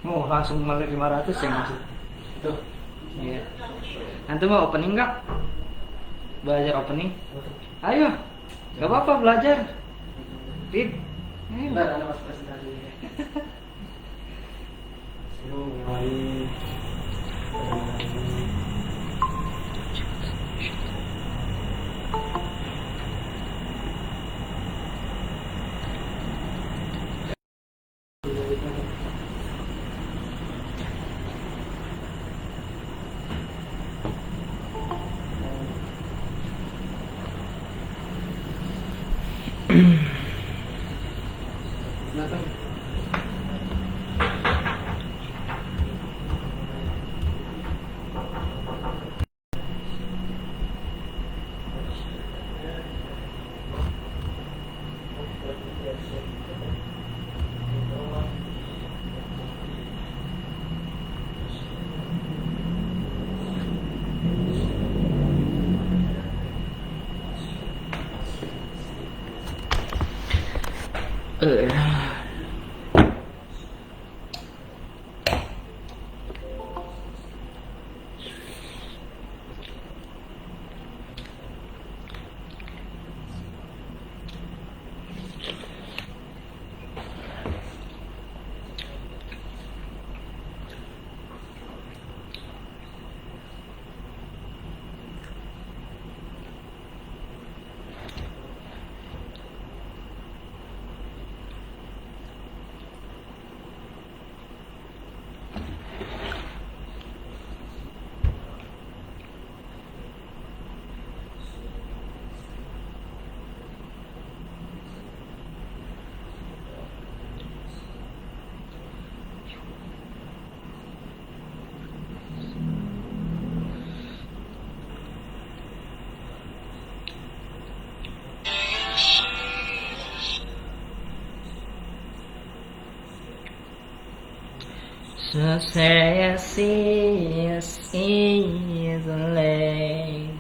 Oh, langsung malah 500 ya masuk. Tuh. Iya. Nanti mau opening nggak? Belajar opening? Ayo. Gak apa-apa belajar. Rit. Bentar, ada mas presentasi. Sebelum mulai. Silakan. Eh. So say I see the lady.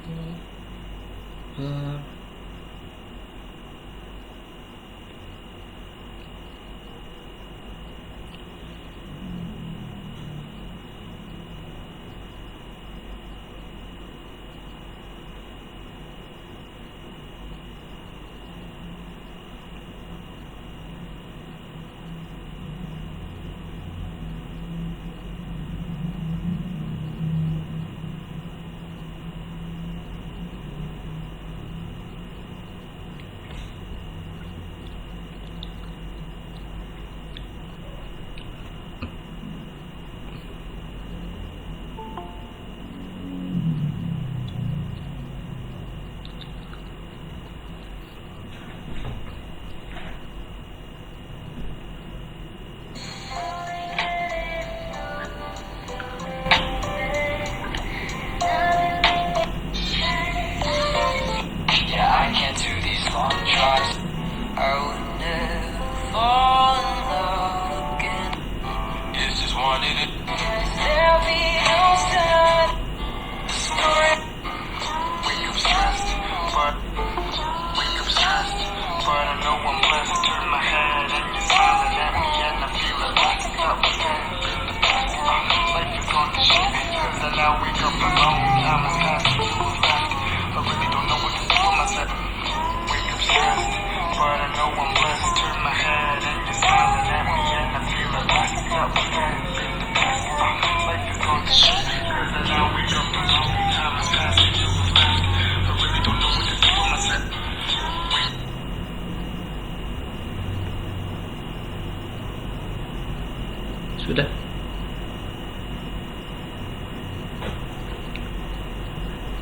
Sudah.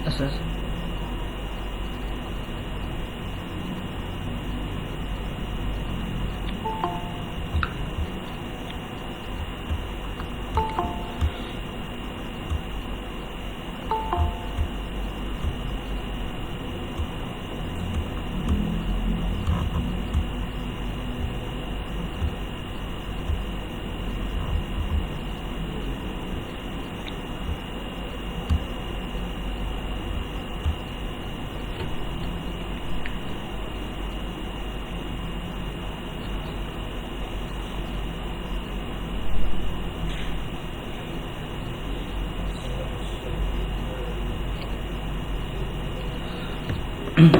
Asas. Baik.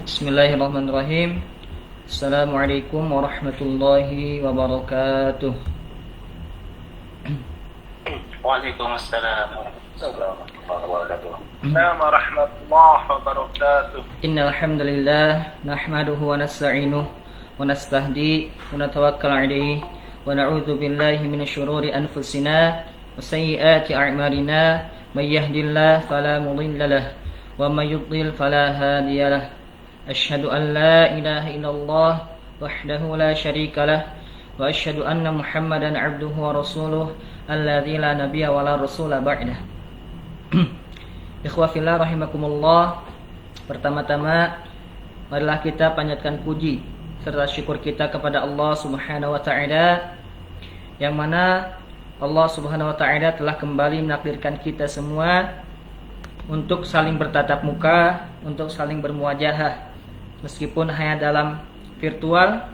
Bismillahirrahmanirrahim. Assalamualaikum warahmatullahi wabarakatuh. Waalaikumsalam warahmatullahi wabarakatuh. Warahmatullahi wabarakatuh. Innal hamdalillah nahmaduhu wa nasta'inuhu wa nastahdi wa natawakkal 'alaihi wa na'udzu billahi minasy syururi anfusina wa sayyiati a'malina may yahdihillahu fala mudilla lahu wa may yudlil fala hadiya lahu. Asyhadu an la ilaha illallah wahdahu la syarika lah wa asyhadu anna Muhammadan 'abduhu wa rasuluh alladzi la nabiyya wa la rasula ba'dah. Ikhwah fillah rahimakumullah. Pertama-tama marilah kita panjatkan puji serta syukur kita kepada Allah Subhanahu wa taala, yang mana Allah Subhanahu wa taala telah kembali menakdirkan kita semua untuk saling bertatap muka, untuk saling bermuajahah meskipun hanya dalam virtual.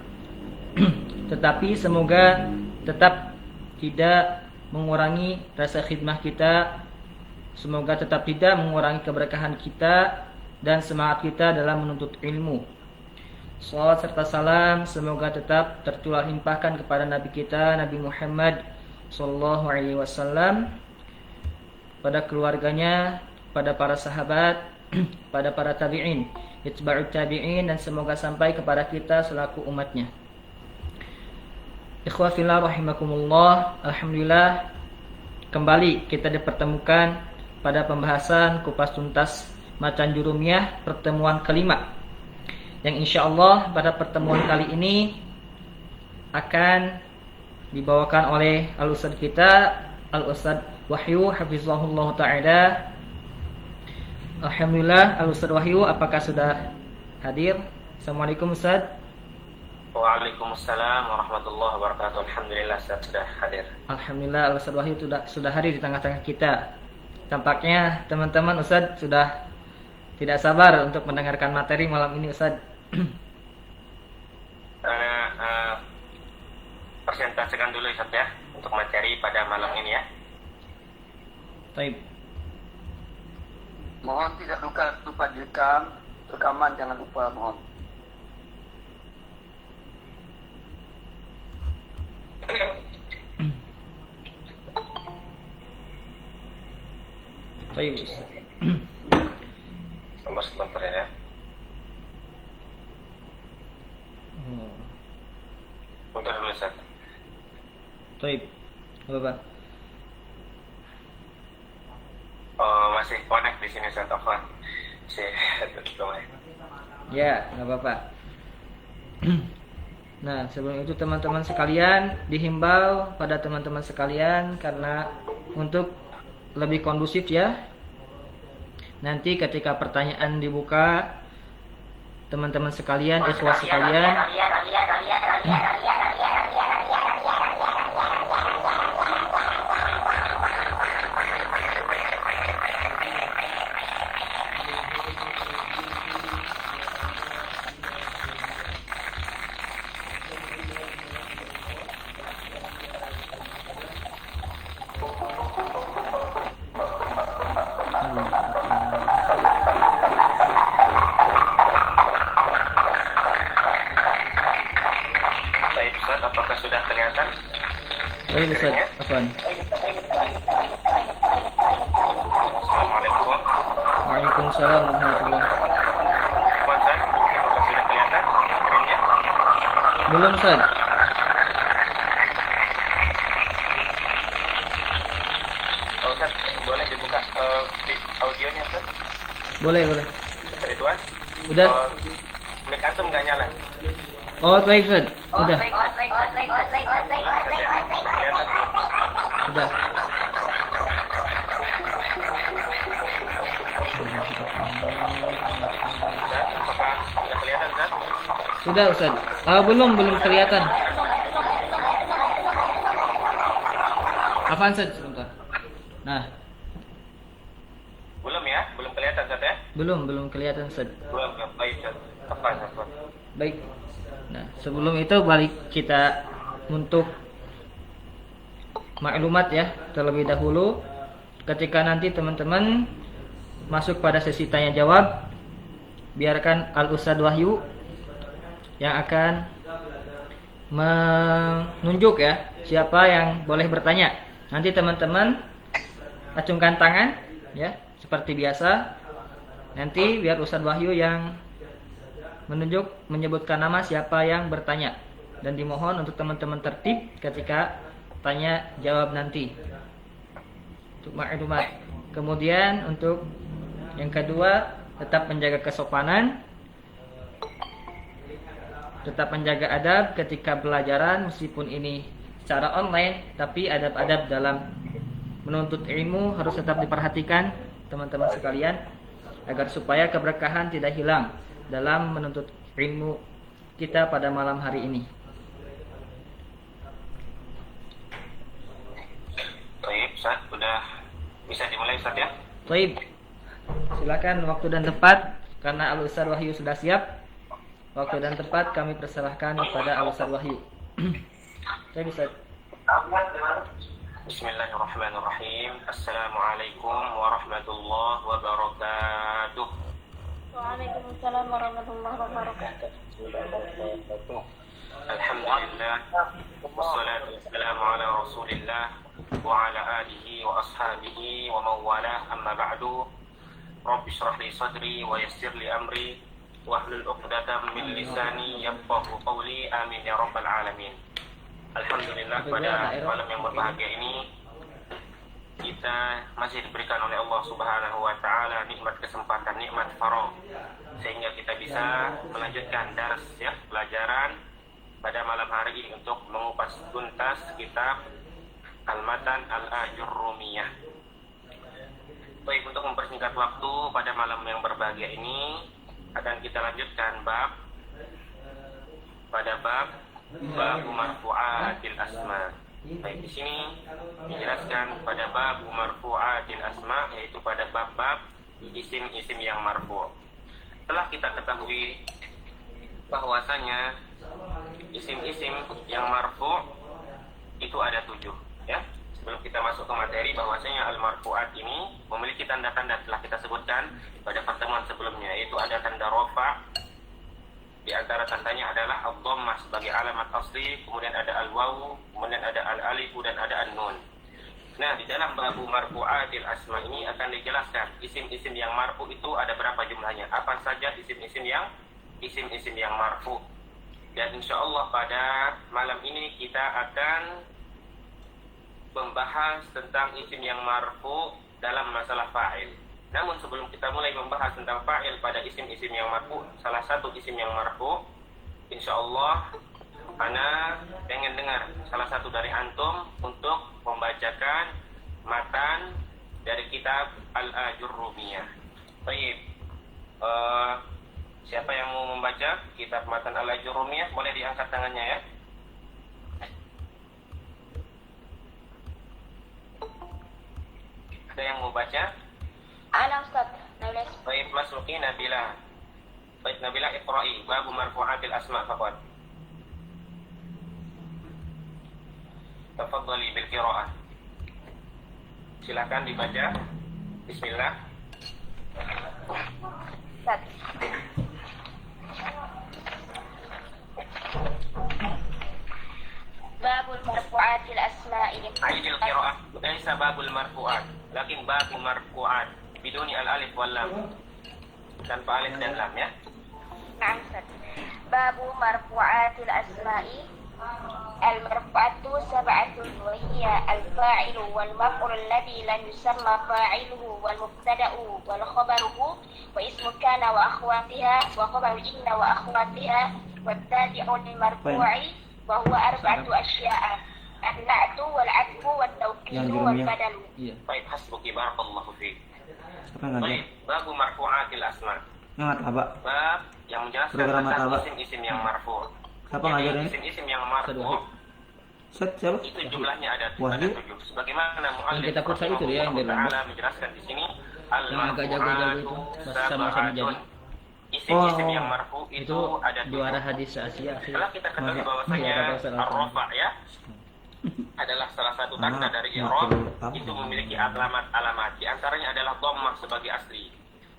Tetapi semoga tetap tidak mengurangi rasa khidmah kita, semoga tetap tidak mengurangi keberkahan kita dan semangat kita dalam menuntut ilmu. Salawat serta salam semoga tetap tertular limpahkan kepada Nabi kita, Nabi Muhammad sallallahu alaihi wasallam, pada keluarganya, pada para sahabat, pada para tabi'in, itba'ut tabi'in, dan semoga sampai kepada kita selaku umatnya. Ikhwah fillah rahimakumullah. Alhamdulillah kembali kita dipertemukan pada pembahasan kupas tuntas Matan Jurumiyah pertemuan kelima, yang insyaallah pada pertemuan kali ini akan dibawakan oleh al-ustadz kita, al-ustadz Wahyu hafizahullah ta'ala. Alhamdulillah, al-ustadz Wahyu apakah sudah hadir? Assalamualaikum Ustadz. Waalaikumsalam warahmatullahi wabarakatuh. Alhamdulillah saya sudah hadir. Alhamdulillah, al-ustadz Wahyu sudah hadir di tengah-tengah kita. Tampaknya teman-teman Ustadz sudah tidak sabar untuk mendengarkan materi malam ini Ustadz. Presentasikan dulu Ustaz ya untuk materi pada malam ini ya. Baik. Mohon tidak lupa direkam, rekaman jangan lupa, mohon. Baik. Nomor sebentar ya. Bentar dulu Ustaz. Baik. Apa? Oh, masih connect di sini Ustaz Afwan. Ya, nggak apa-apa. Nah, sebelum itu teman-teman sekalian, dihimbau pada teman-teman sekalian karena untuk lebih kondusif ya. Nanti ketika pertanyaan dibuka, teman-teman sekalian, ikhwah sekalian, Ustaz, apakah sudah kelihatan? Baik Ustaz, afwan. Assalamualaikum. Waalaikumsalam warahmatullahi. Afwan, Ustaz, apakah sudah kelihatan screen-nya? Belum Ustaz. Oh, Ustaz, boleh dibuka audionya, Ustaz? Boleh, boleh. Dari Tuan? Udah. Mic antum nggak nyala? Oh, baik Ustaz. Udah. Kelihatan belum? Udah. Ustaz, apakah sudah kelihatan, Ustaz? Sudah Ustaz. Belum kelihatan. Apaan Ustaz? Sebentar. Nah, Belum ya? Belum kelihatan, Ustaz ya? belum kelihatan Ustaz. Belum, baik, Ustaz. Apa? Baik. Nah, sebelum itu balik kita untuk maklumat ya terlebih dahulu. Ketika nanti teman-teman masuk pada sesi tanya jawab, biarkan Al Ustadz Wahyu yang akan menunjuk ya siapa yang boleh bertanya. Nanti teman-teman acungkan tangan ya seperti biasa. Nanti biar Ustadz Wahyu yang menunjuk menyebutkan nama siapa yang bertanya, dan dimohon untuk teman-teman tertib ketika tanya jawab nanti untuk maklumat. Kemudian untuk yang kedua, tetap menjaga kesopanan, tetap menjaga adab ketika pelajaran meskipun ini secara online, tapi adab-adab dalam menuntut ilmu harus tetap diperhatikan teman-teman sekalian agar supaya keberkahan tidak hilang dalam menuntut ilmu kita pada malam hari ini. Baik, Ustaz, sudah bisa dimulai, Ustaz ya? Baik, silakan waktu dan tempat karena Al Ustadz Wahyu sudah siap. Waktu dan tempat kami persilahkan kepada Al Ustadz Wahyu. Saya bisa. Bismillahirrahmanirrahim. Assalamualaikum warahmatullahi wabarakatuh. Waalaikumsalam warahmatullahi wabarakatuh. Alhamdulillah, wassalatu wassalamu ala rasulillah wa ala alihi wa ashabihi wa mawalah, amma ba'du. Rabbi shrah li sadri wa yassir li amri wahlul 'uqdatam min lisani yafqahu qawli, amin ya rabbal alamin. Alhamdulillah, pada malam yang berbahagia ini kita masih diberikan oleh Allah Subhanahu wa taala nikmat kesempatan, nikmat faragh, sehingga kita bisa melanjutkan dars ya, pelajaran pada malam hari ini untuk mengupas tuntas kitab Al-Matan Al-Ajurrumiyah. Baik, untuk mempersingkat waktu pada malam yang berbahagia ini akan kita lanjutkan pada bab marfu'atil asma. Baik, di sini dijelaskan pada bab marfu'atil asma, yaitu pada bab-bab isim-isim yang marfu'. Telah kita ketahui bahwasanya isim-isim yang marfu' itu ada 7 ya. Sebelum kita masuk ke materi, bahwasanya al-marfu'at ini memiliki tanda-tanda telah kita sebutkan pada pertemuan sebelumnya, yaitu ada tanda rafa'. Di antara tandanya adalah ad-dhammah sebagai alamat asli, kemudian ada al-wawu, kemudian ada al-alif dan ada an-nun. Nah, di dalam babu marfu'atil asma ini akan dijelaskan isim-isim yang marfu itu ada berapa jumlahnya, apa saja isim-isim yang marfu. Dan insyaallah pada malam ini kita akan membahas tentang isim yang marfu dalam masalah fa'il. Namun sebelum kita mulai membahas tentang fa'il pada isim-isim yang marfu, salah satu isim yang marfu, insyaallah ana pengen dengar salah satu dari antum untuk membacakan matan dari kitab Al-Ajurrumiyah. Baik, siapa yang mau membaca kitab matan Al-Ajurrumiyah boleh diangkat tangannya ya. Ada yang mau baca? Ana Ustaz, Nabila. Baik, Masruki Nabila. Baik, Nabila, iqra'i babu marfu'atil asma faqad. Tafadhali bil qira'ah. Silakan dibaca. Bismillah. Ustaz. الأسماء عيد القراءة ليس باب المرفوعات لكن باب المرفوعات بدون الألف واللام tanpa alif dan lam ya. نعم أستاذ. باب مرفوعات الأسماء. المرفوعات سبعة وهي الفاعل والمفعول الذي لم يسمى فاعله والمبتدأ والخبره واسم كان وأخواتها وخبر إن وأخواتها والتابع للمرفوع وهو أربعة أشياء: النعت والعطف والتوكيد والبدل. Iya. Baik, hasbuki barakallahu fiik. Apa ngajar? Baik, bab marfu'atil asma. Nggak apa? Bab yang menjelaskan Program tentang apa? isim-isim yang marfu'. Siapa ngajar ini? Isim-isim yang marfu' Set siapa? itu jumlahnya ada Wahyu? 7. Sebagaimana muallif kita kursa itu dia yang di rahimahullahu dalam. ta'ala menjelaskan di sini Yang agak jago-jago itu sama-sama jadi. Isim-isim Oh. yang marfu itu Itu ada juara 7. hadis Asia. Setelah kita ketahui Iya, bahwasanya ada salah satu. ar-rafa ya adalah salah satu tanda dari i'rab, itu memiliki alamat. Di antaranya adalah dhammah sebagai asli.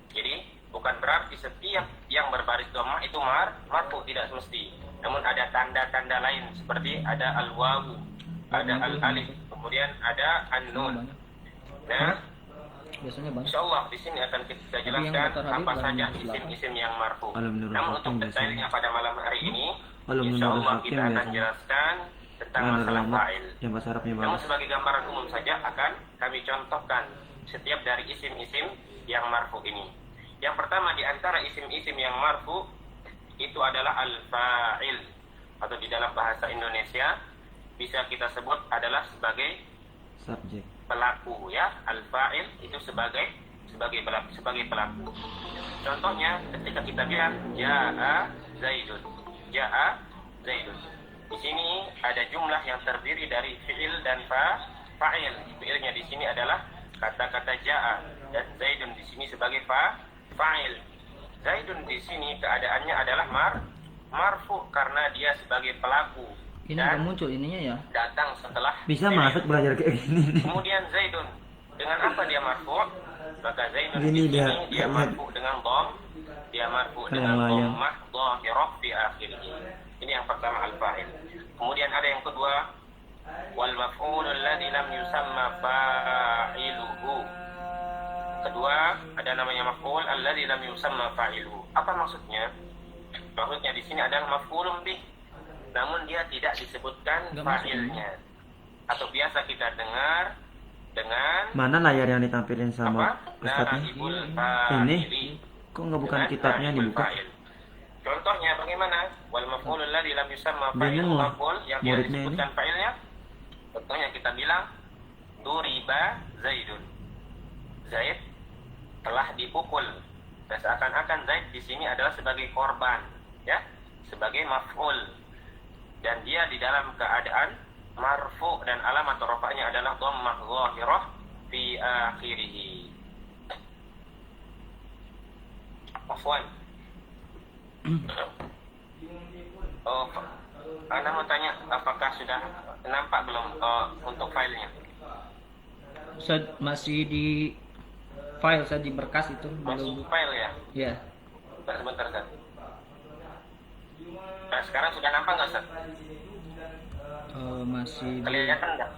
Jadi bukan berarti setiap yang berbaris dhammah itu marfu, tidak semesti. Namun ada tanda-tanda lain seperti ada al-wawu, ada al-alif, kemudian ada an-nun. Nah, Biasanya banyak. insyaallah di sini akan kita Tapi yang jelaskan motor Habib apa dalam saja Islam. isim-isim yang marfu. Kalau menurut Namun untuk Hakim detailnya pada malam hari ini, Kalau menurut insyaallah Hakim kita akan biasanya. jelaskan tentang Karena masalah lama fa'il. yang bahasa Arabnya Namun bagus. sebagai gambaran umum saja akan kami contohkan setiap dari isim-isim yang marfu ini. Yang pertama di antara isim-isim yang marfu itu adalah al-fa'il, atau di dalam bahasa Indonesia bisa kita sebut adalah sebagai Subjek. pelaku ya. Al-fa'il itu sebagai pelaku. Contohnya ketika kita bilang jaa Zaidun. Jaa Zaidun. Di sini ada jumlah yang terdiri dari fi'il dan fa'il. Fi'ilnya di sini adalah kata-kata jaa, dan Zaidun di sini sebagai fa'il. Zaidun di sini keadaannya adalah marfu karena dia sebagai pelaku Ini dan nggak muncul ininya ya. datang setelah Bisa fi'il. masuk belajar kayak gini. Kemudian Zaidun dengan apa dia marfu? Maka Zaidun Gini di sini dia, dia lihat. marfu dengan dham, dia marfu dengan Layang-layang. dhammah dhahirah fi akhirih. Ini yang pertama al-fa'il. Kemudian ada yang kedua wal maf'ul alladhi lam yusamma fa'iluhu. Kedua ada namanya maf'ul alladhi lam yusamma fa'iluhu. Apa maksudnya? Maksudnya di sini adalah maf'ulun bih, namun dia tidak disebutkan Nggak masuk, fa'ilnya. Atau biasa kita dengar dengan Mana layar yang ditampilin sama apa? ustadznya? Naibul Ini? fa'ili. Kok nggak bukan Dengan kitabnya naibul dibuka? fa'il. Contohnya bagaimana? Wal maf'ul alladzi lam yusamma Bingung fa'iluhu lah maf'ul yang tidak muridnya disebutkan fa'ilnya. Contohnya kita bilang duriba Zaidun. Zaid telah dipukul. Dan seakan-akan Zaid di sini adalah sebagai korban, ya, sebagai maf'ul. Dan dia di dalam keadaan marfu dan alamat rafa'nya adalah dhammah dhahirah fi akhirih. Afwan. Oh, Anda mau tanya apakah sudah nampak belum untuk filenya? Ustaz, masih di file saya di berkas itu Masuk belum. file ya? Ya. Sebentar Ustaz. Nah, sekarang sudah nampak nggak Ustaz? Masih di, Kelihatan nggak?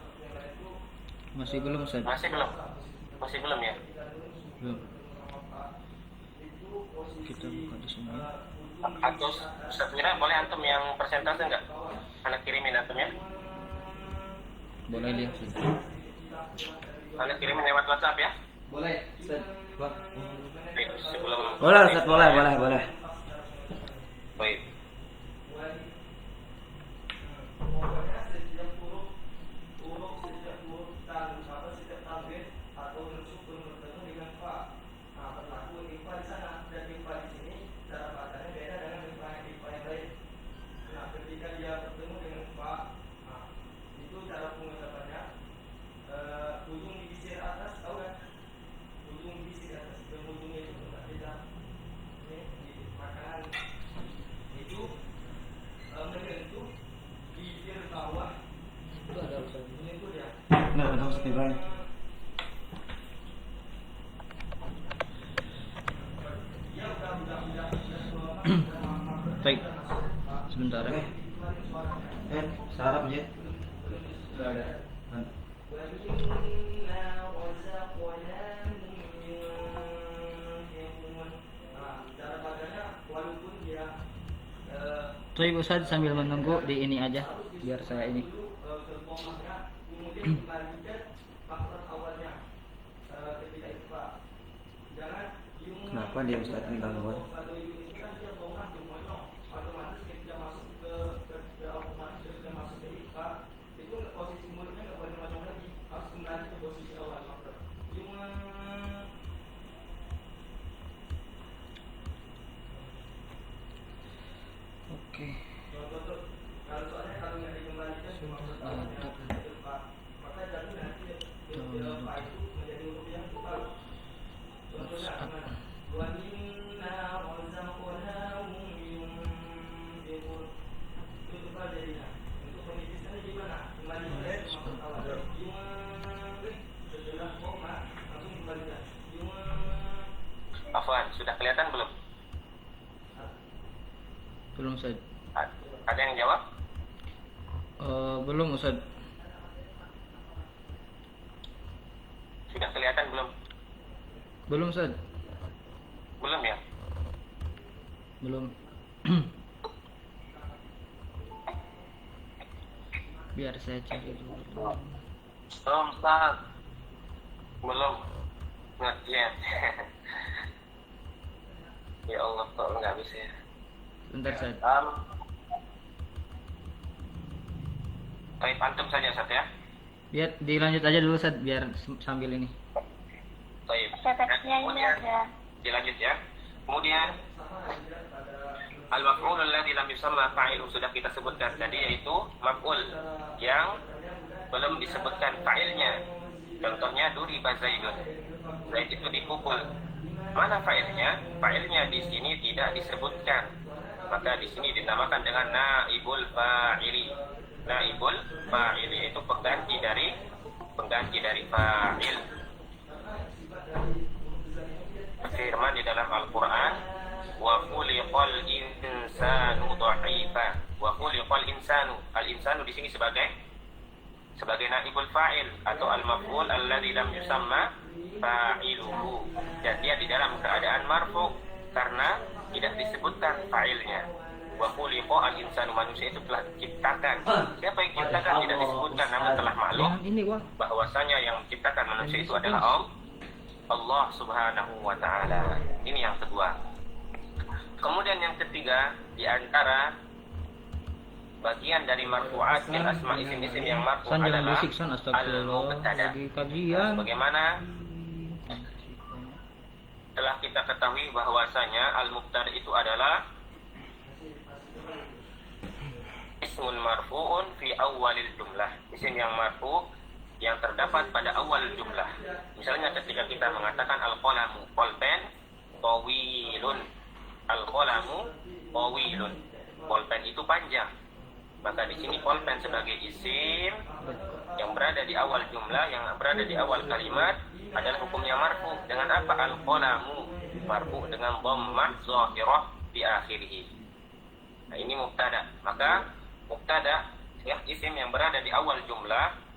masih belum Ustaz. Masih belum? Masih belum ya? Belum. Kita buka di sini. Atau Ustaz Wira boleh antum yang persentase nggak? Anak kirimin antumnya. Boleh lihat Ustaz. Anak kirimin lewat WhatsApp ya. Boleh, Ustaz. Baik, sebelum Boleh Ustaz, boleh. Baik. Nggak ada Ustaz Ibrahim. Baik. Sebentar ya. Sarap aja. Sudah ada. Tuh Ustaz sambil menunggu di ini aja biar saya ini. Kenapa dia Ustaz ini gangguan? Oke. Afwan, sudah kelihatan belum? Belum Ustaz. Ada yang jawab? Belum Ustaz. Sudah kelihatan belum? Belum Ustaz. Belum ya? Belum. Biar saya cari dulu. Belum, Ustaz. Belum. Not yet. Ya Allah, kok nggak bisa ya? Bentar Ustaz. Baik, antum saja Ustaz ya. Biar dilanjut aja dulu Ustaz biar sambil ini. Baik. Catatnya ini Kemudian ada. dilanjut ya. Kemudian al-maf'ul alladzi lam yusamma fa'ilu sudah kita sebutkan tadi, yaitu maf'ul yang belum disebutkan fa'ilnya. Contohnya duriba Zaidun. Zaid itu dipukul. Mana fa'ilnya? Fa'ilnya di sini tidak disebutkan. Maka di sini dinamakan dengan naibul fa'ili. Naibul fa'ili itu pengganti dari fa'il. Firman di dalam Al-Quran, wa khuliqal insanu dha'ifa. Wa khuliqal insanu. Al-insanu di sini sebagai naibul fa'il atau al-maf'ul alladzi lam yusamma fa'iluhu. Dan dia di dalam keadaan marfu karena tidak disebutkan fa'ilnya. Wa khuliqa al-insanu, manusia itu telah diciptakan. Siapa yang ciptakan tidak disebutkan, namun telah maklum bahwasanya yang menciptakan manusia itu adalah Allah Subhanahu wa taala. Ini yang kedua. Kemudian yang ketiga, di antara bagian dari marfu'at bil asma, isim-isim yang marfu adalah al-mubtada. Bagaimana telah kita ketahui bahwasanya al-mubtada itu adalah ismun marfu'un fi awalil jumlah, isim yang marfu yang terdapat pada awal jumlah. Misalnya ketika kita mengatakan al-qalamu, pulpen tawilun, al-qalamu tawilun, pulpen itu panjang. Maka di sini pulpen sebagai isim yang berada di awal jumlah, yang berada di awal kalimat adalah hukumnya marfu. Dengan apa? Al-qalamu marfu dengan dhammah zahirah di akhirih. Nah, ini mubtada. Maka mubtada ya, isim yang berada di awal jumlah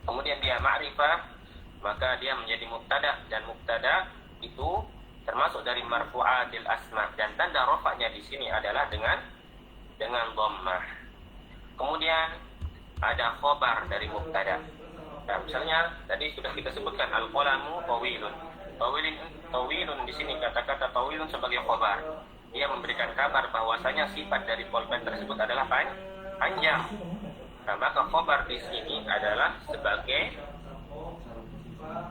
kemudian dia ma'rifah, maka dia menjadi mubtada, dan mubtada itu termasuk dari marfu'atil asma, dan tanda rafa'nya di sini adalah dengan dhammah. Kemudian ada khobar dari mubtada. Nah, misalnya tadi sudah kita sebutkan al-qalamu tawilun. Tawilun di sini kata-kata tawilun sebagai khobar. Dia memberikan kabar bahwasanya sifat dari pulpen tersebut adalah panjang. Nah, maka khobar di sini adalah sebagai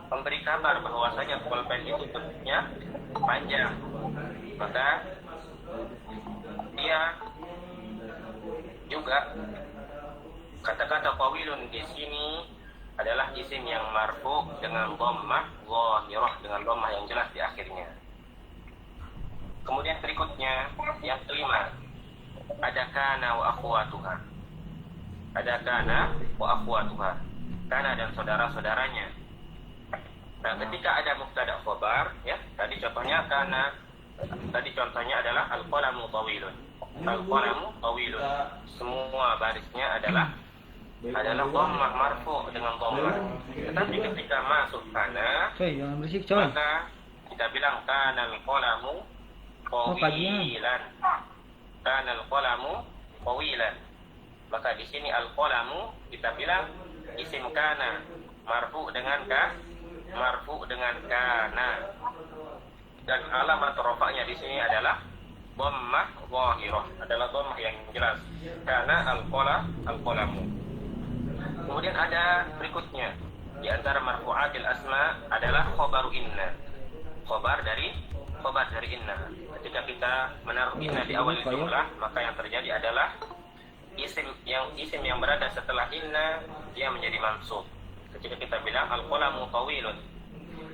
memberi kabar bahwasanya pulpen itu bentuknya panjang. Maka dia juga kata-kata tawilun di sini adalah isim yang marfu dengan dhammah zahirah, dengan dhammah yang jelas di akhirnya. Kemudian berikutnya yang kelima, ada kana wa akhwatuha. Ada kana wa akhwatuha, kana dan saudara-saudaranya. Nah, ketika ada mubtada khobar ya, tadi contohnya kana, tadi contohnya adalah al-qalamu tawilun. Al-qalamu tawilun, semua barisnya adalah adalah dhammah marfu dengan dhammah. Tetapi ketika masuk kana, Coy, jangan berisik coy. maka kita bilang kanal qalamu qawilan. Kanal qalamu qawilan. Maka di sini al qalamu kita bilang isim kana marfu dengan kana. Dan alamat rafa'nya di sini adalah dhammah zahirah, adalah dhammah yang jelas. Karena al-qalamu. Kemudian ada berikutnya di antara marfu'atil asma adalah khabaru inna. Khabar dari inna. Ketika kita menaruh inna di awal jumlah, maka yang terjadi adalah isim yang berada setelah inna dia menjadi mansub. Ketika kita bilang al-qalamu tawilun,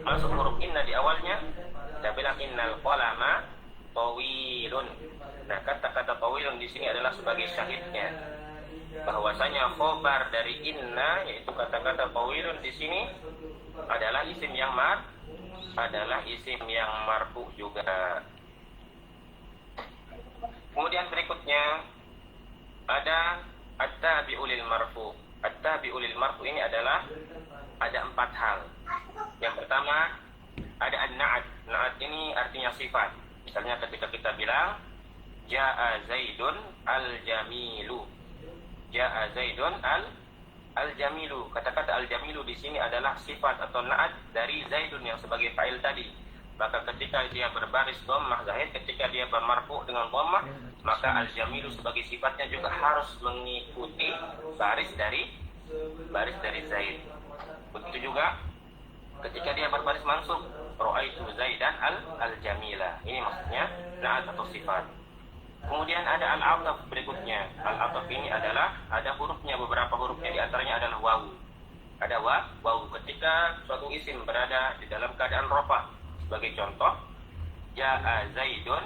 masuk huruf inna di awalnya, kita bilang innal qalama tawilun. Nah, kata-kata tawilun di sini adalah sebagai syahidnya bahwasanya khobar dari inna, yaitu kata-kata tawilun di sini adalah isim yang marfu juga. Kemudian berikutnya ada at-tabi'u lil marfu. At-tabi'u lil marfu ini adalah ada 4 hal. Yang pertama ada an-na'at. Na'at ini artinya sifat. Misalnya ketika kita bilang Ja'a Zaidun al-jamilu. Ja'a Zaidun al-jamilu. Kata-kata al-jamilu di sini adalah sifat atau na'at dari Zaidun yang sebagai fa'il tadi. Maka ketika dia berbaris dhammah zahid, ketika dia bermarfu dengan dhammah, maka al-jamilu sebagai sifatnya juga harus mengikuti baris dari Zaid. Begitu juga ketika dia berbaris mansub, ra'aitu Zaidan al-jamila. Ini maksudnya na'at atau sifat. Kemudian ada al-'athaf berikutnya. Al-'athaf ini adalah ada hurufnya, beberapa hurufnya, di antaranya adalah wawu. Ada wawu ketika suatu isim berada di dalam keadaan rafa. Sebagai contoh, Ja'a Zaidun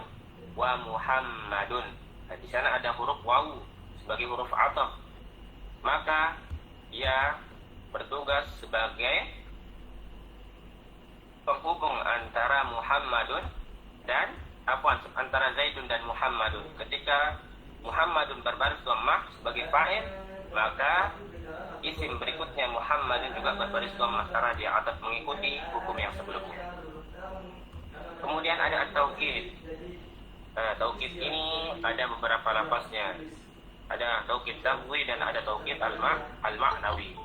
wa Muhammadun. Nah, di sana ada huruf wawu sebagai huruf 'athaf. Maka ia bertugas sebagai penghubung antara Muhammadun dan antara Zaidun dan Muhammadun. Ketika Muhammadun berbaris dhammah sebagai fa'il, maka isim berikutnya Muhammadun juga berbaris dhammah karena dia atas mengikuti hukum yang sebelumnya. Kemudian ada at-taukid. Taukid ini ada beberapa lafaznya. Ada taukid lafzi dan ada taukid al-ma'nawi.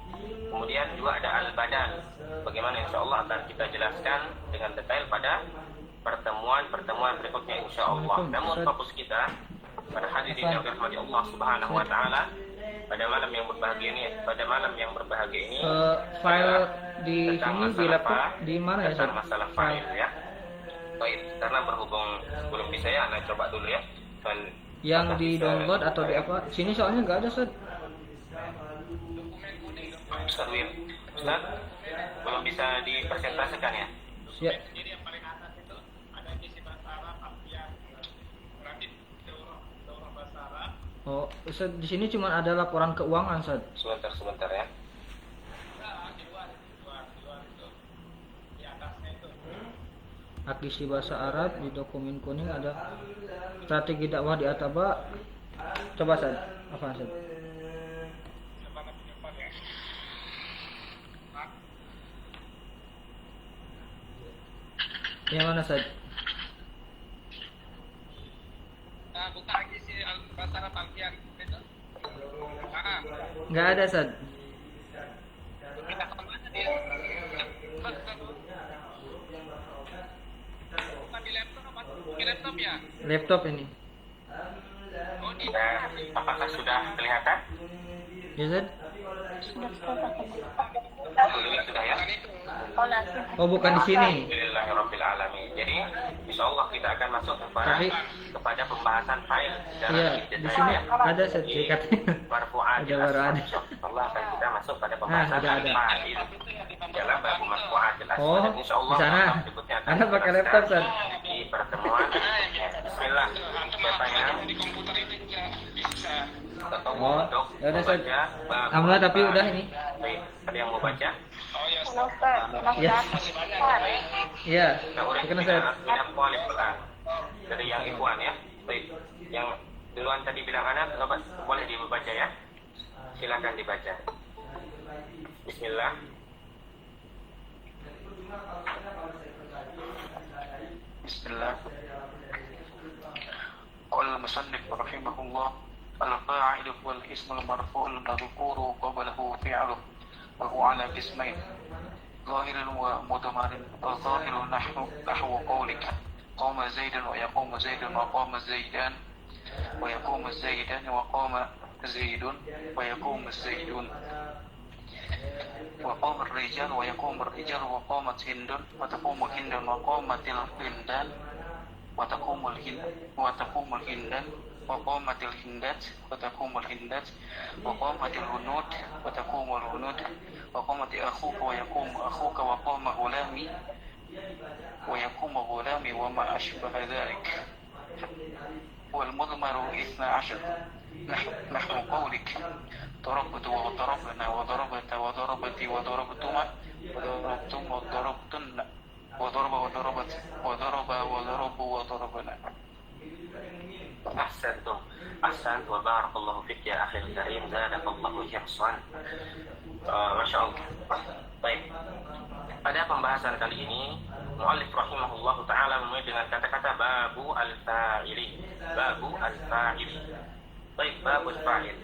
Kemudian juga ada al-badan. Bagaimana insyaallah akan kita jelaskan dengan detail pada pertemuan berikutnya insyaallah. Namun fokus kita pada hadirin yang dirahmati Allah Subhanahu wa taala, pada malam yang berbahagia ini file di sini di laptop di mana ya, Ustaz? Masalah file ya. Baik, karena berhubung sebelum bisa ya, Anda coba dulu ya. Yang di download atau di apa? Sini soalnya nggak ada, Ustaz. Ustaz, belum bisa dipresentasikan ya? Ya. Jadi yang paling atas itu ada isi bahasa Arab yang berarti daurah bahasa Arab. Oh, Ustaz, di sini cuma ada laporan keuangan, Ustaz. Sebentar ya. Nah, di luar itu di atasnya itu. Akisi bahasa Arab di dokumen kuning ada strategi dakwah di Ataba. Coba, Ustaz. Apa, Ustaz? Coba cepat ya. Yang mana, Ustaz? Nah, buka lagi si bahasa Arab Alfian itu. Ah, Nggak ada, Ustaz. kita ke mana dia? Bukan di laptop apa? Di laptop ya? Laptop ini. Oh, di Dan apakah sudah kelihatan? Ya, Ustaz? Alhamdulillah sudah ya. Oh, bukan di sini. Alhamdulillahirabbil alamin. Jadi insyaallah kita akan masuk kepada pembahasan file secara Iya, lebih di detail sini ya. ada sertifikatnya. Marfu'atil Ada baru ada. Allah akan kita masuk pada pembahasan ada. file dalam bab marfu'atil asma. Oh, Dan insyaallah di sana. berikutnya akan Anda pakai dijelaskan laptop, Ustaz? di pertemuan berikutnya. Bismillah. Siapa yang di komputer itu nggak bisa. ketemu Oh, untuk ya udah, Ustaz. membaca bab Alhamdulillah, tapi file. udah ini. Baik, ada yang mau baca? Oh ya, Ya. masih banyak. Iya. Nah, udah Bukan, kita Ustaz. minat kualif dari yang ikhwan ya. Baik, yang duluan tadi bilang anak, boleh dibaca ya. Silakan dibaca. Bismillah. Bismillah. Qala al-musannif rahimahullah, al-fa'ilu wal ismul marfu'ul madhkuru qablahu fi'luhu wa huwa 'ala qismayn, zahirun wa mudmarin. Zahirun nahwu qawlika qama zaidun wa yaqumu zaidun wa qama zaidan wa yaqumu zaidan wa qama zaidun wa yaqumu zaidun wa qama ar-rijal wa yaqumu ar-rijal wa qamat hindun wa taqumu hindun wa qamatil hindan wa taqumul hindan wa qamatil hindat wa taqumul hindat wa qamatil hunud wa taqumul hunud wa qamati akhuka wa yaqumu akhuka wa qama ghulami wa yaqumu ghulami wa ma ashbaha dhalik. Wal mudmaru 12 nahwu qawlik darabtu wa darabna wa darabta wa darabti wa darabtuma wa darabtum wa darabtunna wa daraba wa darabat wa daraba wa darabu wa darabna. Ahsantum. Ahsan wa barakallahu fik ya akhil karim, zadakallahu hirsan. Masya Allah. Baik. Pada pembahasan kali ini, muallif rahimahullahu ta'ala memulai dengan kata-kata babu al-fa'ili. Babu al-fa'ili. Baik, babu al-fa'il.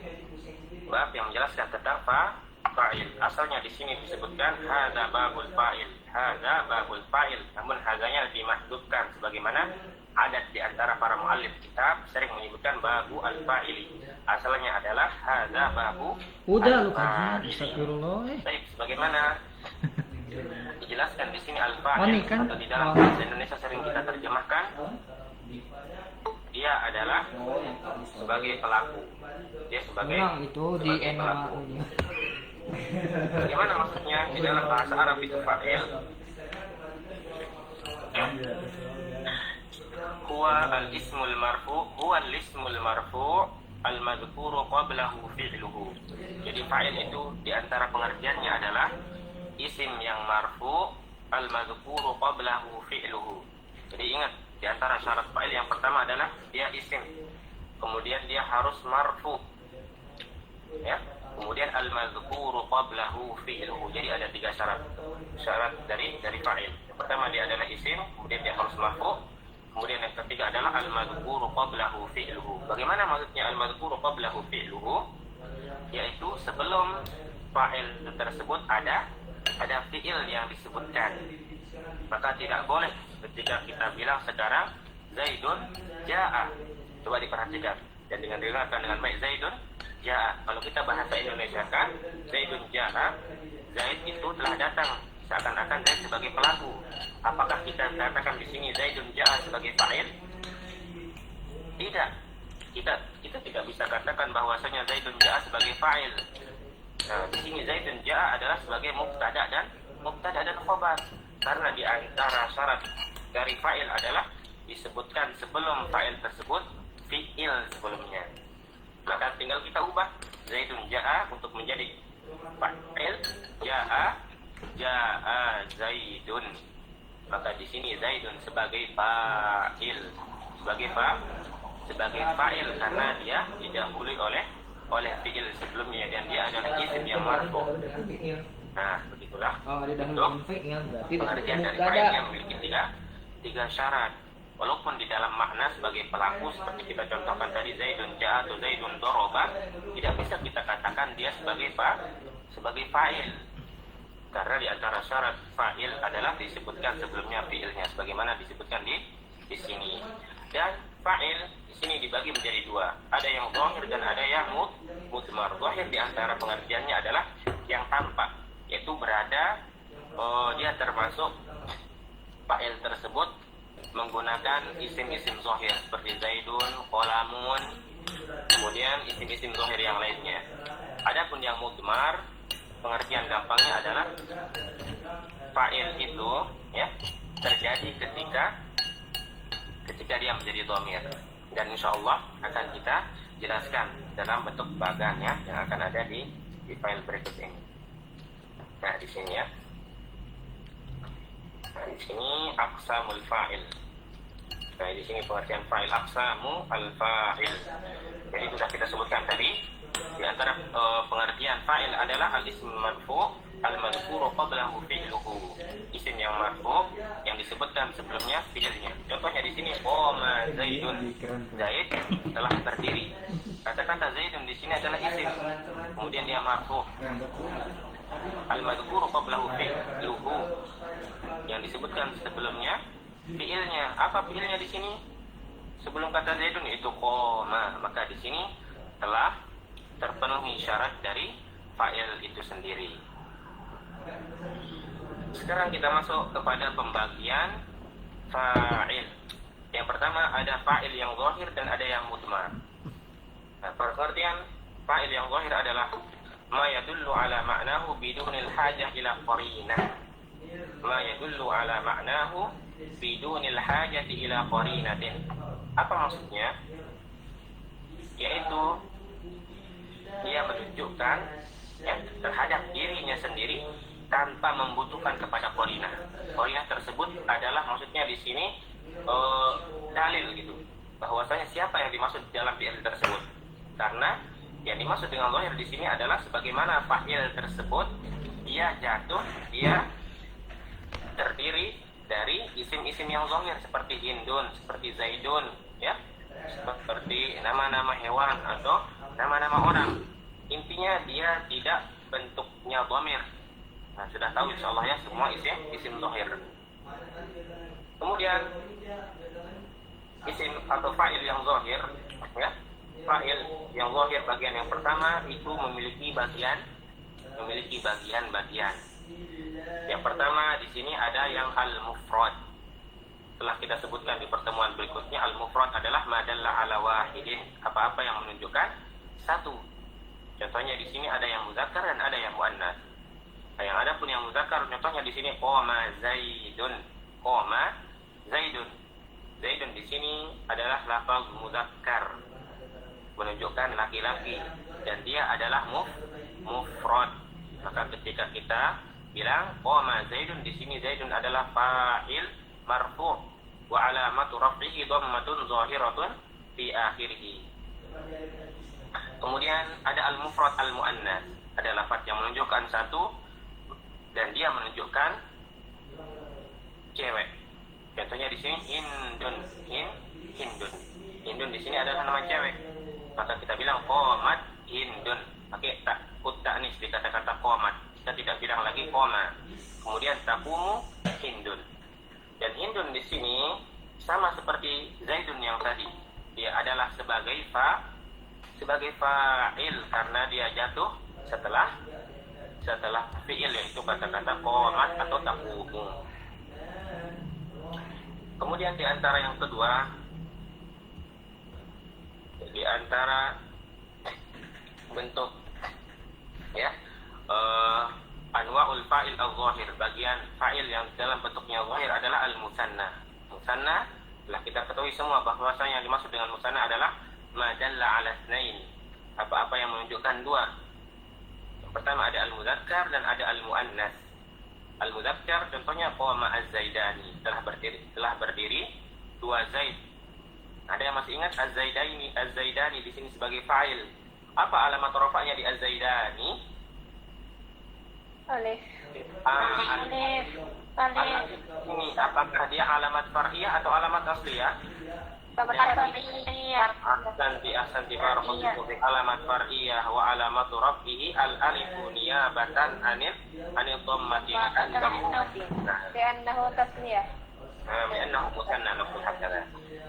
Bab yang menjelaskan tentang fa'il. Asalnya di sini disebutkan hadza babul fa'il. Hadza babul fa'il. Namun hadzanya dimahdhufkan sebagaimana adat di antara para muallif kitab sering menyebutkan babu al-fa'ili. Asalnya adalah hadza babu. Udah lu kajian, astagfirullah. Baik, sebagaimana dijelaskan di sini al-fa'il kan? atau di dalam bahasa Indonesia sering kita terjemahkan, dia adalah sebagai pelaku. Dia sebagai itu di pelaku. Bagaimana maksudnya di dalam bahasa Arab itu fa'il? Huwa al-ismul marfu al-madhkuru qablahu fi'luhu. Jadi fa'il itu di antara pengertiannya adalah isim yang marfu al-madhkuru qablahu fi'luhu. Jadi ingat, di antara syarat fa'il yang pertama adalah dia isim, kemudian dia harus marfu, ya, kemudian al-madhkuru qablahu fi'luhu. Jadi ada 3 syarat dari fa'il. Yang pertama dia adalah isim, kemudian dia harus marfu, kemudian yang ketiga adalah al-madhkuru qablahu fi'luhu. Bagaimana maksudnya al-madhkuru qablahu fi'luhu? Yaitu sebelum fa'il tersebut ada fi'il yang disebutkan. Maka tidak boleh ketika kita bilang sekarang Zaidun ja'a. Coba diperhatikan dan dengarkan dengan baik, Zaidun ja'a. Kalau kita bahasa Indonesia kan Zaidun ja'a, Zaid itu telah datang, seakan-akan Zaid sebagai pelaku. Apakah kita katakan di sini Zaidun ja'a sebagai fa'il? Tidak. Kita tidak bisa katakan bahwasanya Zaidun ja'a sebagai fa'il. Nah, di sini Zaidun ja'a adalah sebagai mubtada dan khabar. Karena di antara syarat dari fa'il adalah disebutkan sebelum fa'il tersebut fi'il sebelumnya. Maka tinggal kita ubah Zaidun ja'a untuk menjadi fa'il, ja'a Zaidun. Maka di sini Zaidun sebagai fa'il, sebagai fa'il karena dia didahului oleh fi'il sebelumnya dan dia adalah isim yang marfu. Nah, begitulah. Untuk pengertian dari fa'il yang memiliki tiga syarat. Walaupun di dalam makna sebagai pelaku seperti kita contohkan tadi Zaidun ja'a atau Zaidun doroba, tidak bisa kita katakan dia sebagai fa'il. Karena di antara syarat fa'il adalah disebutkan sebelumnya fi'ilnya sebagaimana disebutkan di sini. Dan fa'il di sini dibagi menjadi 2. Ada yang zahir dan ada yang mudmar. Zahir di antara pengertiannya adalah yang tampak, yaitu berada dia termasuk fa'il tersebut menggunakan isim-isim zahir seperti Zaidun, qalamun, kemudian isim-isim zahir yang lainnya. Adapun yang mudmar, pengertian gampangnya adalah fa'il itu ya terjadi ketika dia menjadi dhamir. Dan insya Allah akan kita jelaskan dalam bentuk bagannya yang akan ada di file berikut ini. Nah, di sini ya. Nah, di sini aqsamul fa'il. Nah, di sini pengertian fa'il, aqsamu al-fa'il. Jadi sudah kita sebutkan tadi di antara pengertian adalah al-ism marfu' al-madhkuru qablahu fi'luhu. Isim yang marfu' yang disebutkan sebelumnya fi'ilnya. Contohnya di sini qama Zaidun. Zaid telah berdiri. Kata-kata Zaidun di sini adalah isim. Kemudian dia marfu'. Al-madhkuru qablahu fi'luhu. Yang disebutkan sebelumnya fi'ilnya. Apa fi'ilnya di sini? Sebelum kata Zaidun itu qama, maka di sini telah terpenuhi syarat dari fa'il itu sendiri. Sekarang kita masuk kepada pembagian fa'il. Yang pertama ada fa'il yang zahir dan ada yang mudmar. Nah, pengertian fa'il yang zahir adalah ma yadullu ala ma'nahu bidunil hajah ila qarinah. Ma yadullu ala ma'nahu bidunil hajati ila qarinatin. Apa maksudnya? Yaitu dia menunjukkan ya, terhadap dirinya sendiri tanpa membutuhkan kepada qarinah. Qarinah tersebut adalah maksudnya di sini dalil gitu, bahwasanya siapa yang dimaksud dalam fi'il tersebut. Karena yang dimaksud dengan zahir di sini adalah sebagaimana fa'il tersebut dia jatuh, dia terdiri dari isim-isim yang zahir seperti Hindun, seperti Zaidun, ya, seperti nama-nama hewan atau nama-nama orang. Intinya dia tidak bentuknya dhamir. Nah, sudah tahu insyaallah ya semua isim zahir. Kemudian isim atau fa'il yang zahir, ya. Fa'il yang zahir bagian yang pertama itu memiliki bagian-bagian. Yang pertama di sini ada yang al-mufrad. Telah kita sebutkan di pertemuan berikutnya, al-mufrad adalah ma dalla ala wahidin, apa-apa yang menunjukkan satu. Contohnya di sini ada yang muzakkar dan ada yang muannas. Nah, yang ada pun yang muzakkar, contohnya di sini qama Zaidun. Qama Zaidun. Zaidun di sini adalah lafaz muzakkar, menunjukkan laki-laki, dan dia adalah mufrad. Maka ketika kita bilang qama Zaidun, di sini Zaidun adalah fa'il marfu' wa alamatu raf'ihi dhammatun zahiratun fi akhirih. Kemudian ada al-mufrad al-muannas, ada lafaz yang menunjukkan satu dan dia menunjukkan cewek. Contohnya di sini Hindun. Hindun di sini adalah nama cewek. Maka kita bilang qamat Hindun. Pakai ta'nis di kata-kata qamat. Kita tidak bilang lagi qama. Kemudian taqumu Hindun. Dan Hindun di sini sama seperti Zaidun yang tadi. Dia adalah sebagai fa'il karena dia jatuh setelah fi'il, yaitu kata-kata qamat atau taqumu. Kemudian di antara yang kedua, di antara bentuk ya anwa'ul fa'il al-zahir, bagian fa'il yang dalam bentuknya zahir adalah al-musanna. Musanna telah kita ketahui semua bahwasanya yang dimaksud dengan musanna adalah ma dalla 'ala itsnain, apa-apa yang menunjukkan dua. Yang pertama ada al-mudzakkar dan ada al-muannas. Al-mudzakkar contohnya qama az-zaidani, telah berdiri dua Zaid. Ada yang masih ingat az-zaidani di sini sebagai fa'il. Apa alamat rafa'nya di az-zaidani? Alif. Alif. Ini apakah dia alamat far'iyah atau alamat asliyah? Ahsanti barakallahu fi alamat far'iyah wa alamatu raf'ihi al-alifu niyabatan anil dhammati Li'annahu tasniyah. Li'annahu musanna naqul hakadha.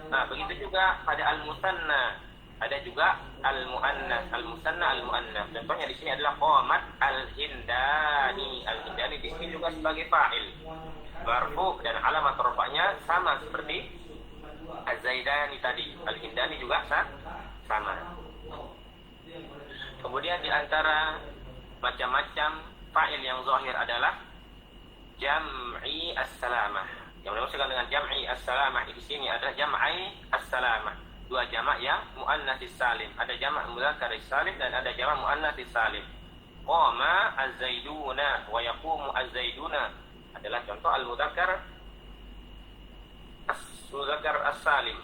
Nah, begitu juga pada al-musanna. Ada juga al-muannas, al-musanna, al-muannas. Contohnya di sini adalah qamat al-hindani. Al-hindani di sini juga sebagai fa'il. Marfu' dan alamat rafa'nya sama seperti az-zaidani tadi. Al-hindani juga sama. Kemudian di antara macam-macam fa'il yang zahir adalah jam'i as-salamah. Yang dimaksudkan dengan jam'i as-salamah di sini adalah jam'i as-salamah. Dua jamak yang muannatsis salim. Ada jamak mudzakkaris salim dan ada jamak muannatsis salim. Qama az-zaiduna wa yaqumu az-zaiduna adalah contoh al-mudzakkar as-salim.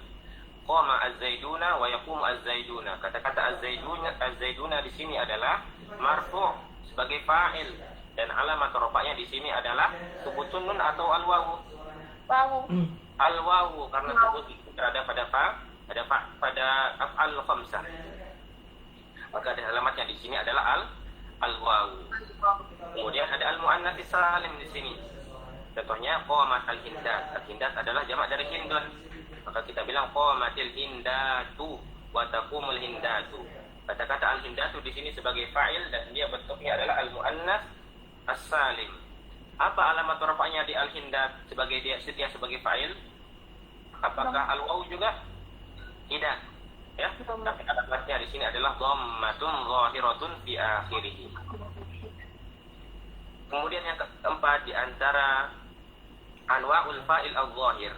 Qama az-zaiduna wa yaqumu az-zaiduna. Kata-kata az-zaiduna di sini adalah marfu' sebagai fa'il, dan alamat rafa'nya di sini adalah subutun nun atau al-wawu. Wawu. Al-wawu karena subut itu berada pada pada af'al khamsah. Maka ada alamatnya di sini adalah al-wawu. Kemudian ada al-muannats salim di sini. Contohnya qamat al-hindat. Al-hindat adalah jamak dari hindun. Maka kita bilang qamatil hindatu wa taqumul hindatu. Kata-kata al-hindatu di sini sebagai fa'il dan dia bentuknya adalah al-muannats as-salim. Apa alamat rafa'nya di al-hindat sebagai dia sebagai fa'il? Apakah al-wawu juga? Tidak. Ya. Tapi alamatnya di sini adalah dhammatun zahiratun fi akhirih. Kemudian yang keempat di antara anwa'ul fa'il al-zahir.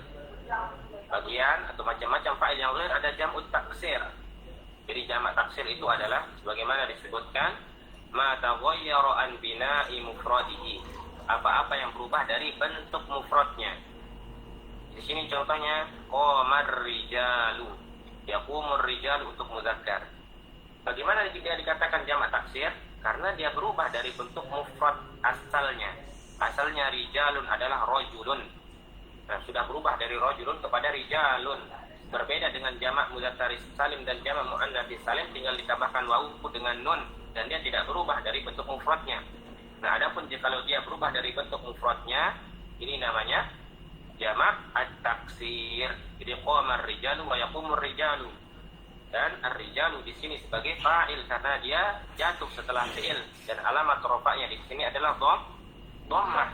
Bagian atau macam-macam fa'il yang zahir ada jam'ut taksir. Jadi jamak taksir itu adalah sebagaimana disebutkan ma taghayyara an bina'i mufradihi. Apa-apa yang berubah dari bentuk mufradnya. Di sini contohnya qamar rijalu. Yaqumur rijalu untuk muzakkar. Bagaimana dia dikatakan jamak taksir? Karena dia berubah dari bentuk mufrad asalnya. Asalnya rijalun adalah rajulun. Nah, sudah berubah dari rajulun kepada rijalun. Berbeda dengan jamak mudzakkar salim dan jamak muannats salim, tinggal ditambahkan wawu dengan nun dan dia tidak berubah dari bentuk mufradnya. Nah, adapun jikalau dia berubah dari bentuk mufradnya, ini namanya jamak at-taksir. Jadi qamar rijalu wa yaqumur rijalu. Dan ar-rijalu di sini sebagai fa'il karena dia jatuh setelah fi'il dan alamat rafa'nya di sini adalah dhammah.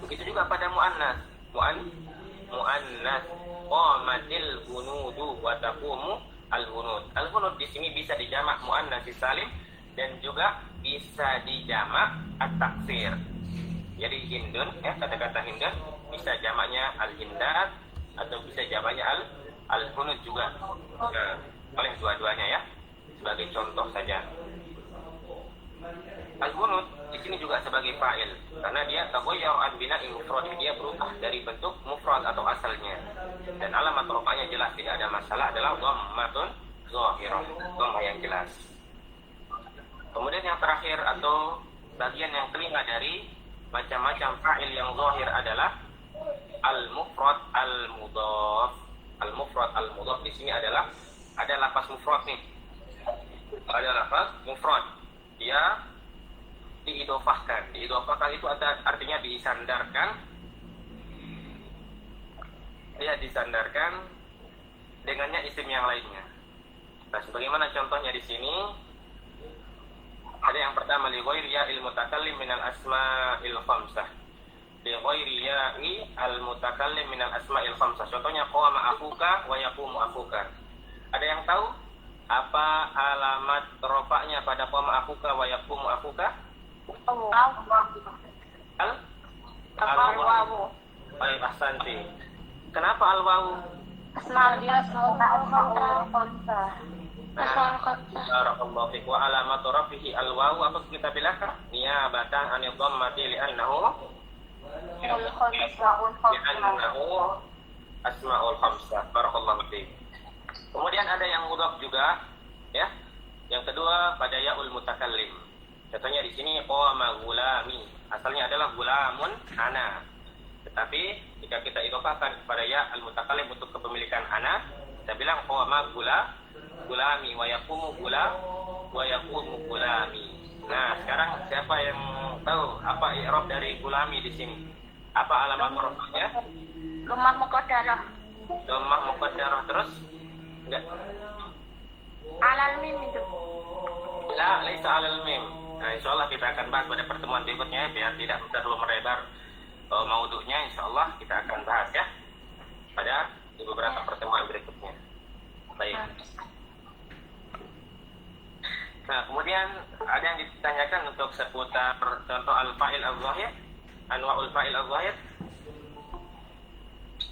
Begitu juga pada muannas. Muannas qamatil hunudu wa taqumu al-hunud. Al-hunud di sini bisa dijamak muannas salim dan juga bisa dijamak at-taksir. Jadi hindun, ya, kata-kata hindun bisa jamaknya al-hindat atau bisa jamaknya al-hunud juga. Oleh dua-duanya ya. Sebagai contoh saja. Al-hunud di sini juga sebagai fa'il karena dia taghayyara an bina'i mufrad, dia berubah dari bentuk mufrad atau asalnya. Dan alamat rafa'nya jelas, tidak ada masalah, adalah dhammatun zahirah, dhammah yang jelas. Kemudian yang terakhir atau bagian yang kelima dari macam-macam fa'il yang zahir adalah al-mufrad al-mudhaf. Al-mufrad al-mudhaf di sini adalah ada lafaz mufrad nih. Ada lafaz mufrad. Dia diidhofahkan. Diidhofahkan itu artinya disandarkan. Dia disandarkan dengannya isim yang lainnya. Nah, sebagaimana contohnya di sini ada yang pertama li ghairi ya'il mutakallim minal asma'il khamsah. Li ghairi ya'il mutakallim minal asma'il khamsah. Contohnya qama akuka wa yaqumu akuka. Ada yang tahu apa alamat rafa'nya pada qama akuka wa yaqumu akuka? Al-wawu. Baik, ahsanti. Kenapa al-wawu? Asmaul khamsah. Barakallahu fiik. Wa alamatu rafihi al-wawu apa kita bilangkah? Niyabatan anil dhammati li'annahu asmaul khamsah. Barakallahu fiik. Kemudian ada yang mudhaf juga, ya. Yang kedua pada ya'ul mutakallim. Contohnya di sini qama gulami. Asalnya adalah gulamun ana. Tetapi jika kita idhofahkan kepada ya al-mutakallim untuk kepemilikan ana, kita bilang qama gulami wa yaqumu gulami. Nah, sekarang siapa yang tahu apa i'rab dari gulami di sini? Apa alamat rafa'nya? Dhammah muqaddarah. Dhammah muqaddarah terus? Enggak. Alal mim itu. La, laisa alal mim. Nah, insyaallah kita akan bahas pada pertemuan berikutnya biar tidak terlalu melebar maudhu'nya. Insyaallah kita akan bahas ya pada beberapa pertemuan berikutnya. Baik. Nah, kemudian ada yang ditanyakan untuk seputar contoh al-fa'il al-zahir, anwa'ul fa'il al-zahir.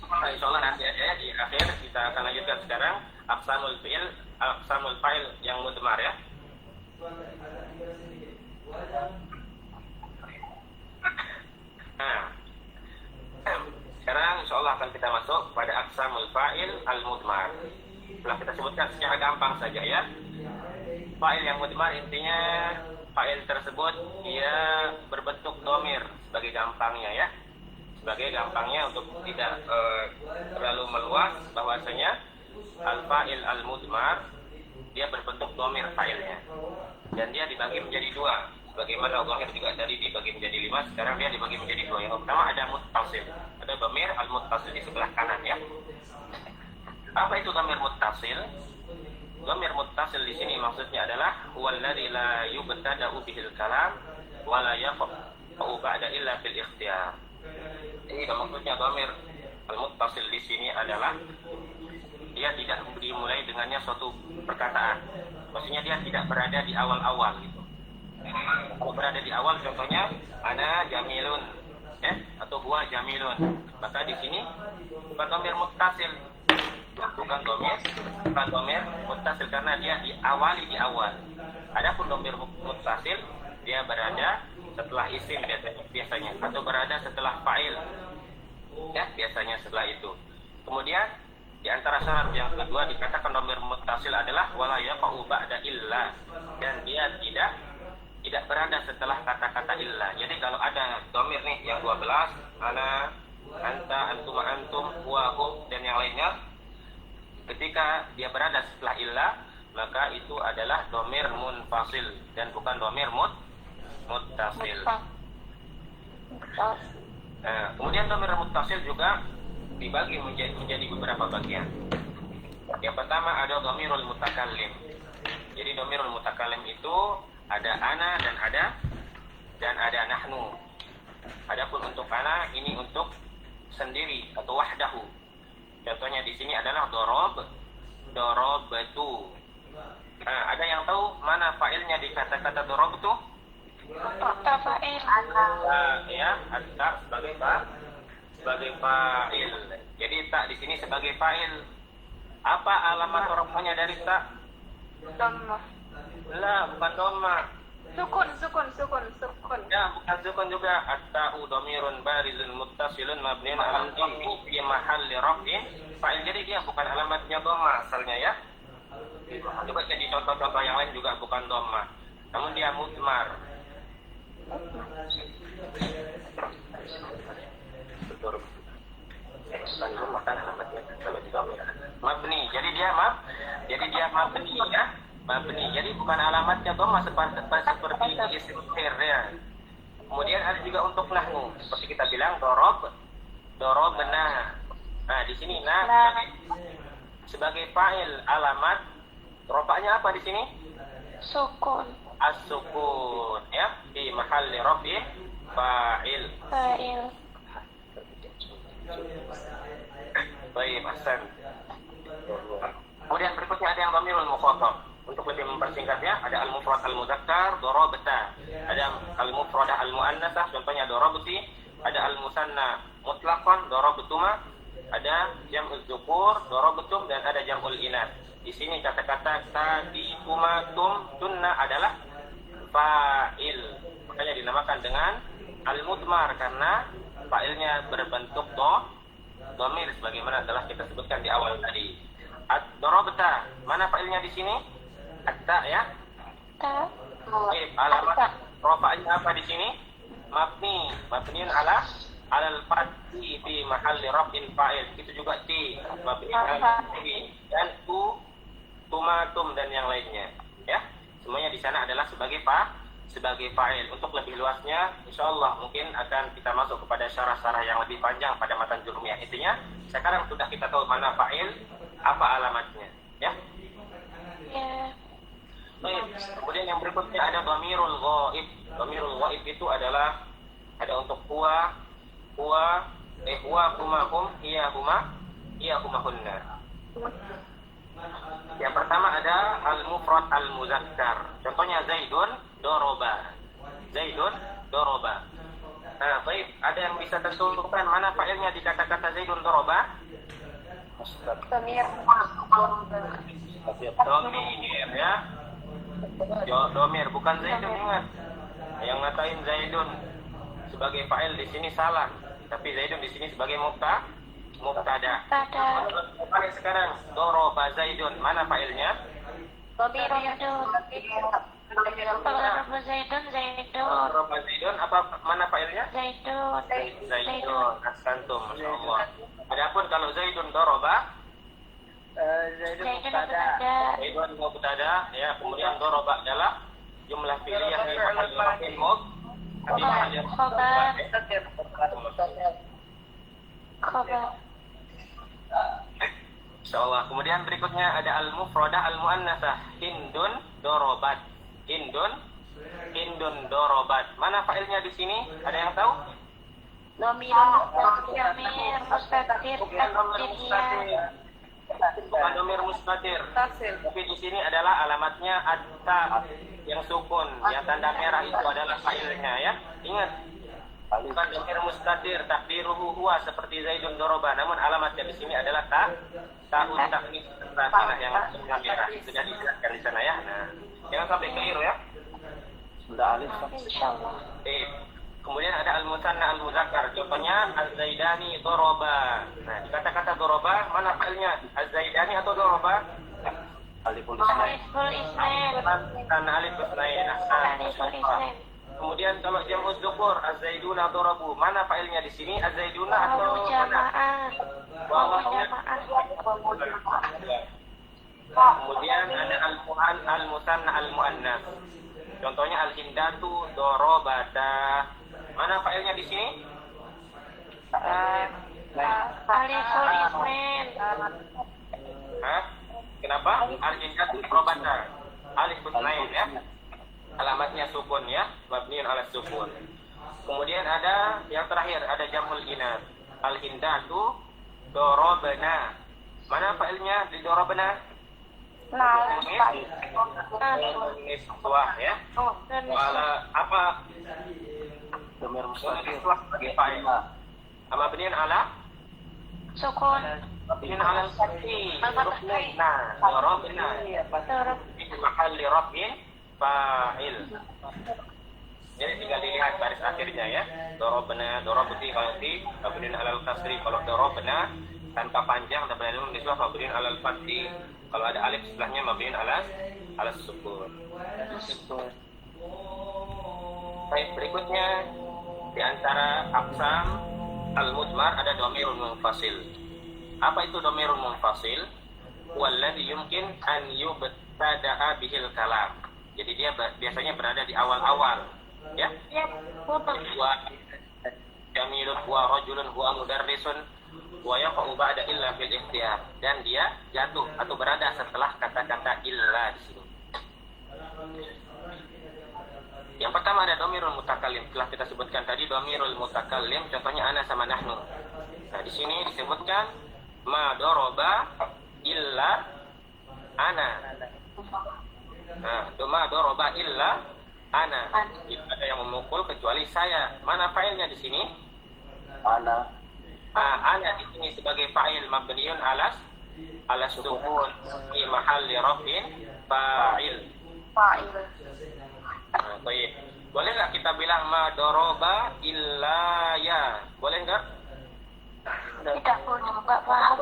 Nah, insyaallah nanti aja ya, di akhir kita akan lanjutkan sekarang aqsamul fa'il yang mudmar ya. Nah, sekarang insyaallah akan kita masuk pada aqsamul fa'il al-mudmar. Telah kita sebutkan secara gampang saja ya. Fa'il yang mudmar intinya fa'il tersebut dia berbentuk domir sebagai gampangnya ya. Sebagai gampangnya untuk tidak terlalu meluas bahwasanya al-fa'il al-mudmar dia berbentuk domir fa'ilnya. Dan dia dibagi menjadi dua. Sebagaimana domir juga tadi dibagi menjadi 5, sekarang dia dibagi menjadi 2. Yang pertama ada muttasil. Ada domir al-muttasil di sebelah kanan ya. Apa itu domir muttasil? Domir muttasil di sini maksudnya adalah huwallazi la yubtada'u bihil kalam wa la yaqa'u ba'da illa fil ikhtiyar. Jadi maksudnya domir al-muttasil di sini adalah dia tidak dimulai dengannya suatu perkataan. Maksudnya dia tidak berada di awal-awal gitu. Kalau berada di awal contohnya ana jamilun ya atau huwa jamilun. Maka di sini bukan domir muttasil. Bukan domir muttasil karena dia diawali di awal. Adapun domir muttasil dia berada setelah isim biasanya atau berada setelah fa'il. Ya, biasanya setelah itu. Kemudian di antara syarat yang kedua dikatakan domir muttasil adalah wala yaqa'u ba'da illa, dan dia tidak berada setelah kata-kata illa. Jadi kalau ada domir nih yang 12, ana, anta, antum, huwa, hum dan yang lainnya, ketika dia berada setelah illa, maka itu adalah domir munfasil dan bukan domir muttasil. Nah, kemudian domir muttasil juga dibagi menjadi beberapa bagian. Yang pertama ada domirul mutakallim. Jadi domirul mutakallim itu ada ana dan ada nahnu. Adapun untuk ana ini untuk sendiri atau wahdahu. Contohnya di sini adalah dorobatu. Nah, ada yang tahu mana fa'ilnya di kata-kata dorobatu? Fa'il. Ya, anta sebagai fa'il. Jadi tak di sini sebagai fa'il. Apa alamat rafa'nya dari tak? Dhamma. Lah, bukan dhamma. Sukun. Ya, bukan sukun juga. At-ta'u dhamirun barizun muttasilun mabniun 'ala dhammi fi mahalli raf'in fa'il. Jadi dia bukan alamatnya dhamma asalnya ya. Coba jadi contoh-contoh yang lain juga bukan dhamma. Namun dia mudmar. Mabni. Jadi dia mabni ya. Mabni. Jadi bukan alamatnya dhamma seperti isim fi'il ya. Kemudian ada juga untuk nahnu. Seperti kita bilang dorobna. Nah, di sini sebagai fa'il alamat rofa'nya apa di sini? Sukun. As-sukun ya, di mahalli raf'in fa'il. Baik, ahsan. Kemudian berikutnya ada yang dhamirul mukhatab. Untuk lebih mempersingkatnya ada al-mufrad al-muzakkar dorobta, ada al-mufradah al-muannasah contohnya dorobti, ada al-musanna mutlaqan dorobtuma, ada jam'uz dzukur dorobtum, dan ada jam'ul inas. Di sini kata-kata tadi tumatum tunna adalah fa'il. Makanya dinamakan dengan al-mudmar karena fa'ilnya berbentuk dhamir sebagaimana telah kita sebutkan di awal tadi. Ad-darabta, mana fa'ilnya di sini? Atta ya. Ta. Baik, alamat rafa'nya apa di sini? Mabniun alal fathi fi mahalli raf'in fa'il. Itu juga ti, mabniun alal fathi dan tumatum dan yang lainnya. Ya, semuanya di sana adalah sebagai fa'il. Untuk lebih luasnya, insyaallah mungkin akan kita masuk kepada syarah-syarah yang lebih panjang pada matan jurumiyah. Intinya, sekarang sudah kita tahu mana fa'il, apa alamatnya, ya. Ya. Baik, kemudian yang berikutnya ada dhamirul ghaib. Dhamirul ghaib itu adalah ada untuk huwa, hum, hiya, humahunna. Yang pertama ada al-mufrad al-muzakkar. Contohnya Zaidun doroba. Nah, baik, ada yang bisa tentukan mana fa'ilnya di kata-kata Zaidun doroba? Dhamir. Domir ya. Domir bukan Zaidun, ingat. Yang ngatain Zaidun sebagai fa'il di sini salah, tapi Zaidun di sini sebagai Mubtada. Pada. Pakai sekarang doroba Zaidun. Mana fa'ilnya? Zaidun. Doroba Zaidun. Doroba Zaidun. Apa mana fa'ilnya? Zaidun. Zaidun. Askantum. Masya Allah. Adapun kalau Zaidun doroba, Zaidun mubtada. Zaidun mubtada, ya. Kemudian doroba adalah jumlah fi'liyah di mahalli raf'in di mahalli Khobar. Khobar. Insyaallah. Kemudian berikutnya ada al-mufradah al-muannasah. Hindun dorobat. Hindun dorobat. Mana fa'ilnya di sini? Ada yang tahu? Domir mustatir takdirnya. Bukan domir mustatir. Tapi di sini adalah alamatnya at-ta yang sukun, yang tanda merah itu adalah fa'ilnya, ya. Ingat. Bukan domir mustatir, takdiruhu huwa seperti Zaidun doroba. Namun alamatnya di sini adalah ta'un taknis sakinah yang tanda merah. Sudah dijelaskan di sana, ya. Nah, jangan sampai keliru, ya. Sudah alif. Insyaallah. Kemudian ada al-musanna al-muzakkar. Contohnya az-zaidani doroba. Nah, di kata-kata doroba mana fa'ilnya? Az-zaidani atau doroba? Aliful isnain. Aliful isnain. Karena alif isnain. Aliful isnain. Kemudian kalau jam'u dzukur az-zaiduna dorobu. Mana fa'ilnya di sini? Az-zaiduna atau Wawu jamaah. Wawu jamaah. Kemudian ada al-musanna al-muannas. Contohnya al-hindatu dorobata. Mana fa'ilnya di sini? Aliful isnain. Hah? Kenapa? Al-hindatu dorobata. Alif isnain, ya. Alamatnya sukun, ya. Mabniun ala sukun. Kemudian ada yang terakhir, ada jamul inas. Al-hindatu dorobana. Mana fa'ilnya di dorobana? Niswah, ya. Wala apa? Domir mustatir. Niswah sebagai fa'il. Mabniun ala Sukun. mabniun ala al-fathi. Nah, dorobna. Di mahalli raf'in fa'il. Jadi tinggal dilihat baris akhirnya, ya. Dorobna, dorobti kalau di mabniun ala al-kasri. Kalau dorobna tanpa panjang dan berada niswah mabniun ala al-fathi. Kalau ada alif setelahnya mabniun ala sukun. Baik, berikutnya di antara aqsam al-mujmar ada dhamirul munfasil. Apa itu dhamirul munfasil? Walladzi yumkin an yubtada'a bihil kalam. Jadi dia biasanya berada di awal-awal, ya. Huwa jamilun, huwa rajulun, huwa mudarrisun, wa yaqa'u ba'da illa fil ikhtiyar. Dan dia jatuh atau berada setelah kata-kata illa di sini. Yang pertama ada dhamirul mutakallim. Telah kita sebutkan tadi dhamirul mutakallim, contohnya ana sama nahnu. Nah, di sini disebutkan ma daraba illa ana. Nah, ma daraba illa ana. Tidak ada yang memukul kecuali saya. Mana fa'ilnya di sini? Ana. Ana di sini sebagai fa'il mabniun ala sukun di mahalli raf'in fa'il. Nah, baik. Boleh nggak kita bilang ma doroba illa ya? Boleh nggak? Tidak boleh, nggak paham.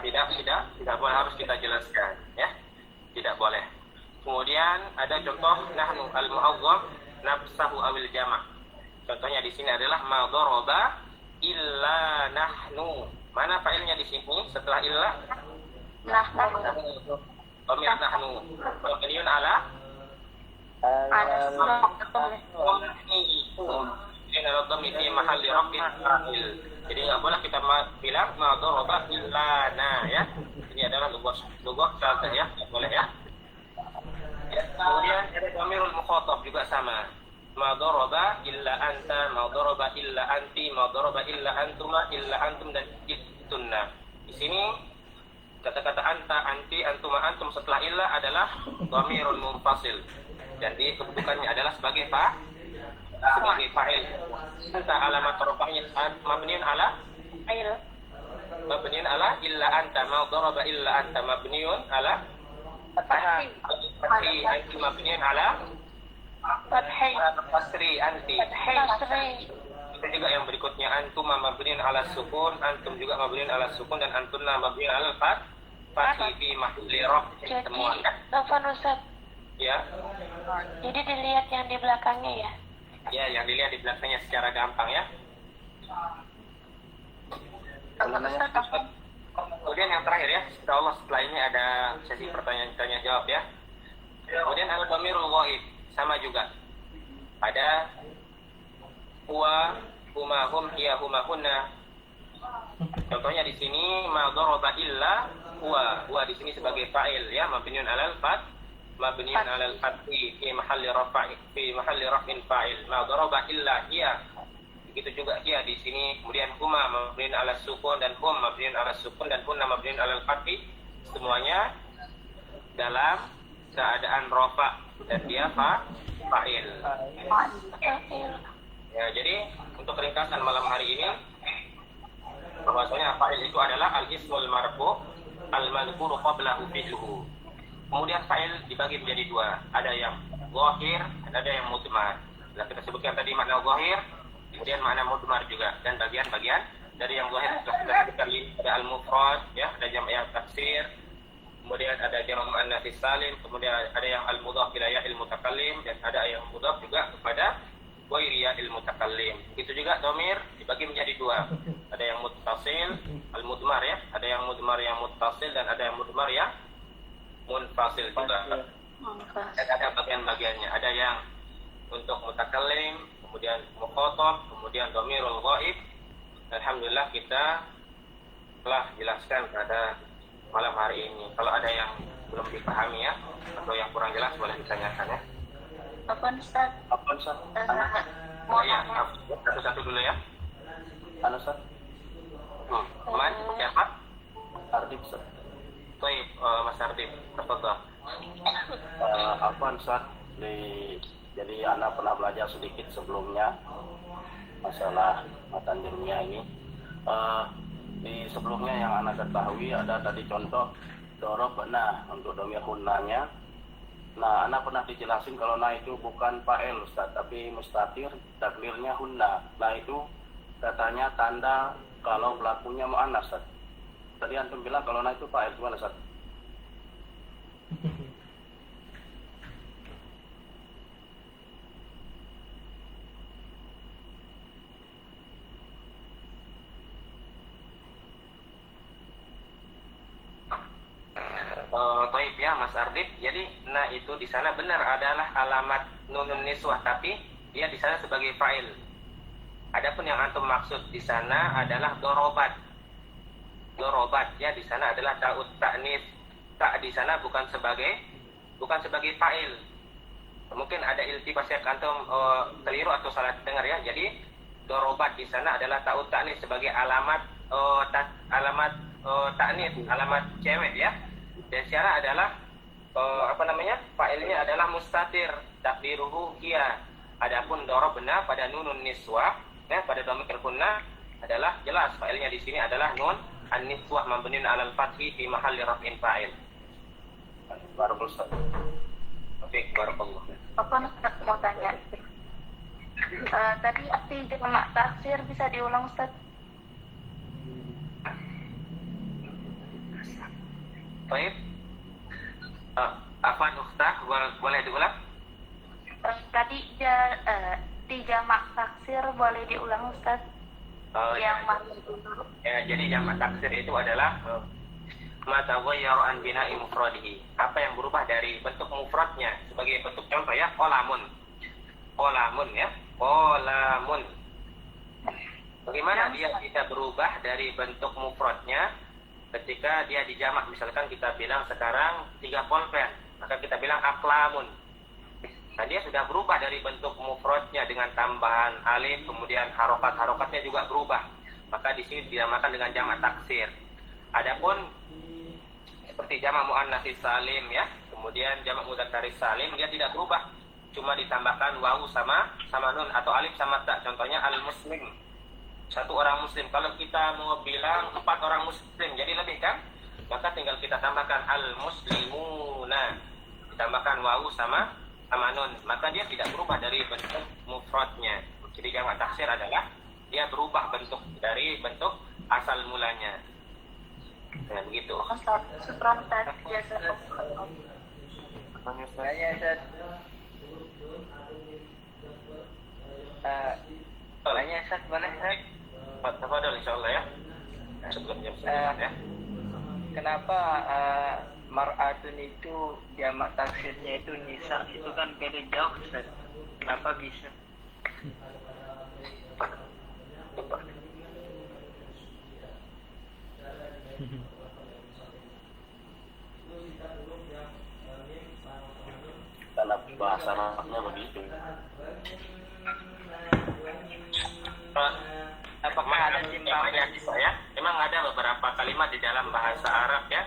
Tidak boleh, harus kita jelaskan, ya. Tidak boleh. Kemudian ada contoh nahnu al-mu'azzam nafsahu awil jama'. Contohnya di sini adalah ma doroba illa nahnu. Mana fa'ilnya di sini setelah illa? Nahnu. Dhamir nahnu. Mabniun ala fi mahalli raf'in fa'il. Jadi nggak boleh kita bilang ma daraba illa na, ya. Ini adalah lugah syadzah, ya. Nggak boleh, ya. Kemudian ada dhamirul mukhatab juga sama. Ma daraba illa anta, ma daraba illa anti, ma daraba illa antuma, illa antum dan ittunna. Di sini kata-kata anta, anti, antuma, antum setelah illa adalah dhamirul munfasil. Dan dia kedudukannya adalah sebagai fa'il. Anta alamat rafa'nya mabniun ala fa'il. Mabniun ala illa anta, ma daraba illa anta mabniun ala fathi. Anti mabniun ala Fathi. kasri anti. juga yang berikutnya, antum mabniun ala sukun, antum juga mabniun ala sukun, dan antunna mabniun ala fathi fi mahalli raf'in Jadi, semua. Afwan Ustaz. Ya. Jadi dilihat yang di belakangnya ya. Ya, yang dilihat di belakangnya secara gampang ya. Ustaz, Afwan. Kemudian yang terakhir ya, insyaallah setelah ini ada sesi pertanyaan tanya jawab ya. Kemudian al-dhamirul ghaib sama juga. Ada huwa, huma, hum, hiya, huma, hunna. Contohnya di sini ma daraba illa huwa. Huwa di sini sebagai fa'il ya, mabniun 'alal fath, mabniun 'alal fathi fi mahalli raf'in fa'il. Ma daraba illa hiya. Begitu juga hiya di sini. Kemudian huma mabniun 'ala sukun, dan hum mabniun 'ala sukun, dan hunna mabniun 'alal fathi. Semuanya dalam keadaan rafa dan dia fa'il. Ya, jadi untuk ringkasan malam hari ini bahwasanya fa'il itu adalah al-ismul marfu' al-madhkuru qablahu fi'luhu. Kemudian fa'il dibagi menjadi dua, ada yang zahir dan ada yang mudmar. Nah, kita sebutkan tadi makna zahir, kemudian makna mudmar juga, dan bagian-bagian dari yang zahir sudah kita sebutkan, ada al-mufrad ya, ada jam' taksir, kemudian ada jam' muannats salim, kemudian ada yang al-mudhaf ila ya'il mutakallim, dan ada yang mudhaf juga kepada ghairi ya'il mutakallim. Begitu juga dhamir dibagi menjadi dua. Ada yang muttasil, al-mudmar ya, ada yang mudmar yang muttasil, dan ada yang mudmar yang munfasil juga. Dan ada bagian-bagiannya. Ada yang untuk mutakallim, kemudian mukhatab, kemudian dhamirul ghaib. Alhamdulillah kita telah jelaskan pada malam hari ini. Kalau ada yang belum dipahami ya, atau yang kurang jelas boleh ditanyakan ya. Afwan Ustaz. Apa Ustaz? Mau Ya, nanya. satu-satu dulu ya. Anu Ustaz? Teman, siapa? Ardif Ustaz. Baik, Mas Ardif, tafadhal. Apa Ustaz? Jadi anak pernah belajar sedikit sebelumnya masalah matan dunia ini. Di sebelumnya yang anak ketahui ada tadi contoh dorob, nah untuk dhamir hunnanya. Nah, anak pernah dijelasin kalau nah itu bukan fa'il Ustaz, tapi mustatir, takdirnya hunna. Nah itu katanya tanda kalau pelakunya mu'annas Ustaz. Tadi antum bilang kalau nah itu fa'il, gimana Ustaz? Baik ya Mas Ardif. Jadi nah itu di sana benar adalah alamat nunun niswah, tapi dia di sana sebagai fa'il. Adapun yang antum maksud di sana adalah dorobat. Dorobat ya di sana adalah ta'ut ta'nis. Tak di sana bukan sebagai fa'il. Mungkin ada iltibas yang antum keliru atau salah dengar ya. Jadi dorobat di sana adalah ta'ut ta'nis sebagai alamat ta'nis, alamat cewek ya. Dan secara adalah fa'ilnya adalah mustatir, takdiruhu hiya. Adapun dorob benar pada nunun niswah ya, pada dhamir hunna adalah jelas fa'ilnya di sini adalah nun an-niswah mabniun 'alal fathi fi mahalli raf'in fa'il. Barakallahu Ustaz. Baik, barakallah. Afwan Ustaz, mau tanya. Tadi arti jamak taksir bisa diulang Ustaz? Baik. Afwan Ustaz, boleh diulang? Tadi di jamak taksir boleh diulang Ustaz? Yang mana dulu? Ya, jadi jamak taksir itu adalah ma taghayyaru an bina'i mufradihi. Apa yang berubah dari bentuk mufradnya? Sebagai bentuk contoh ya, qolamun. Qolamun ya, qolamun. Bagaimana dia bisa berubah dari bentuk mufradnya ketika dia dijamak? Misalkan kita bilang sekarang 3 pulpen, maka kita bilang aklamun. Nah, dia sudah berubah dari bentuk mufradnya dengan tambahan alif, kemudian harokat-harokatnya juga berubah. Maka di sini dinamakan dengan jamak taksir. Adapun seperti jamak muannats salim ya, kemudian jamak mudzakkar salim, dia tidak berubah, cuma ditambahkan wawu sama nun atau alif sama ta. Contohnya al-muslim, 1 orang muslim. Kalau kita mau bilang 4 orang muslim, jadi lebih kan? Maka tinggal kita tambahkan al-muslimuna, ditambahkan wawu sama nun, maka dia tidak berubah dari bentuk mufradnya. Jadi jamak taksir adalah dia berubah bentuk dari bentuk asal mulanya. Nah, begitu. Ustaz, syukran Ustaz. Jazakallah. Tanya Ustaz. Tanya Ustaz. Tanya Ustaz, boleh Ustaz? Tafadhol insyaallah ya. Sebelum jam 9 ya. Kenapa mar'atun itu jamak taksirnya itu nisa? Itu kan beda jauh Ustaz. Kenapa bisa? Karena bahasa Arabnya begitu. Apakah ada Memangnya ya? Memang ada beberapa kalimat di dalam bahasa Arab ya,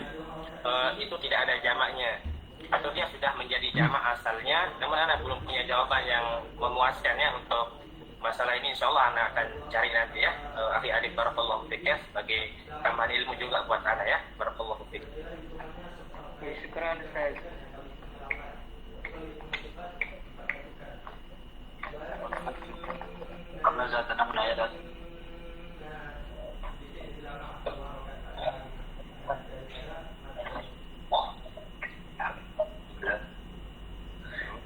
itu tidak ada jamaknya, atau dia sudah menjadi jamak asalnya. Namun Anda belum punya jawaban yang memuaskan ya untuk masalah ini. Insyaallah Anda akan cari nanti ya. Akhi adik barakallahu fiik ya, sebagai tambahan ilmu juga buat Anda ya. Barakallahu fiik. Syukran Ustaz. Karena saya tenang naya dan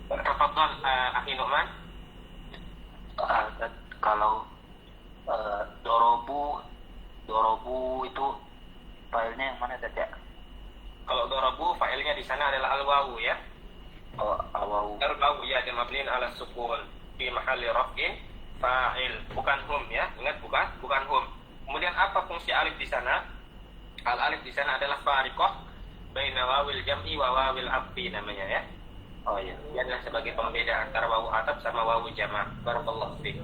Tafadhol Akhi Nu'man. kalau dorobu itu filenya yang mana tadi? Kalau darabu fa'ilnya di sana adalah al-wawu ya. Oh, awau. Al-wawu ya mabniin ala sukun fi mahalli raf'in fa'il, bukan hum ya. Ingat bukan hum. Kemudian apa fungsi alif di sana? Al-alif di sana adalah fariqah baina wawil jam'i wa wawil atfi namanya ya. Oh iya. Dia adalah sebagai pembeda antara wawu ataf sama wawu jama'. Barakallahu fiik.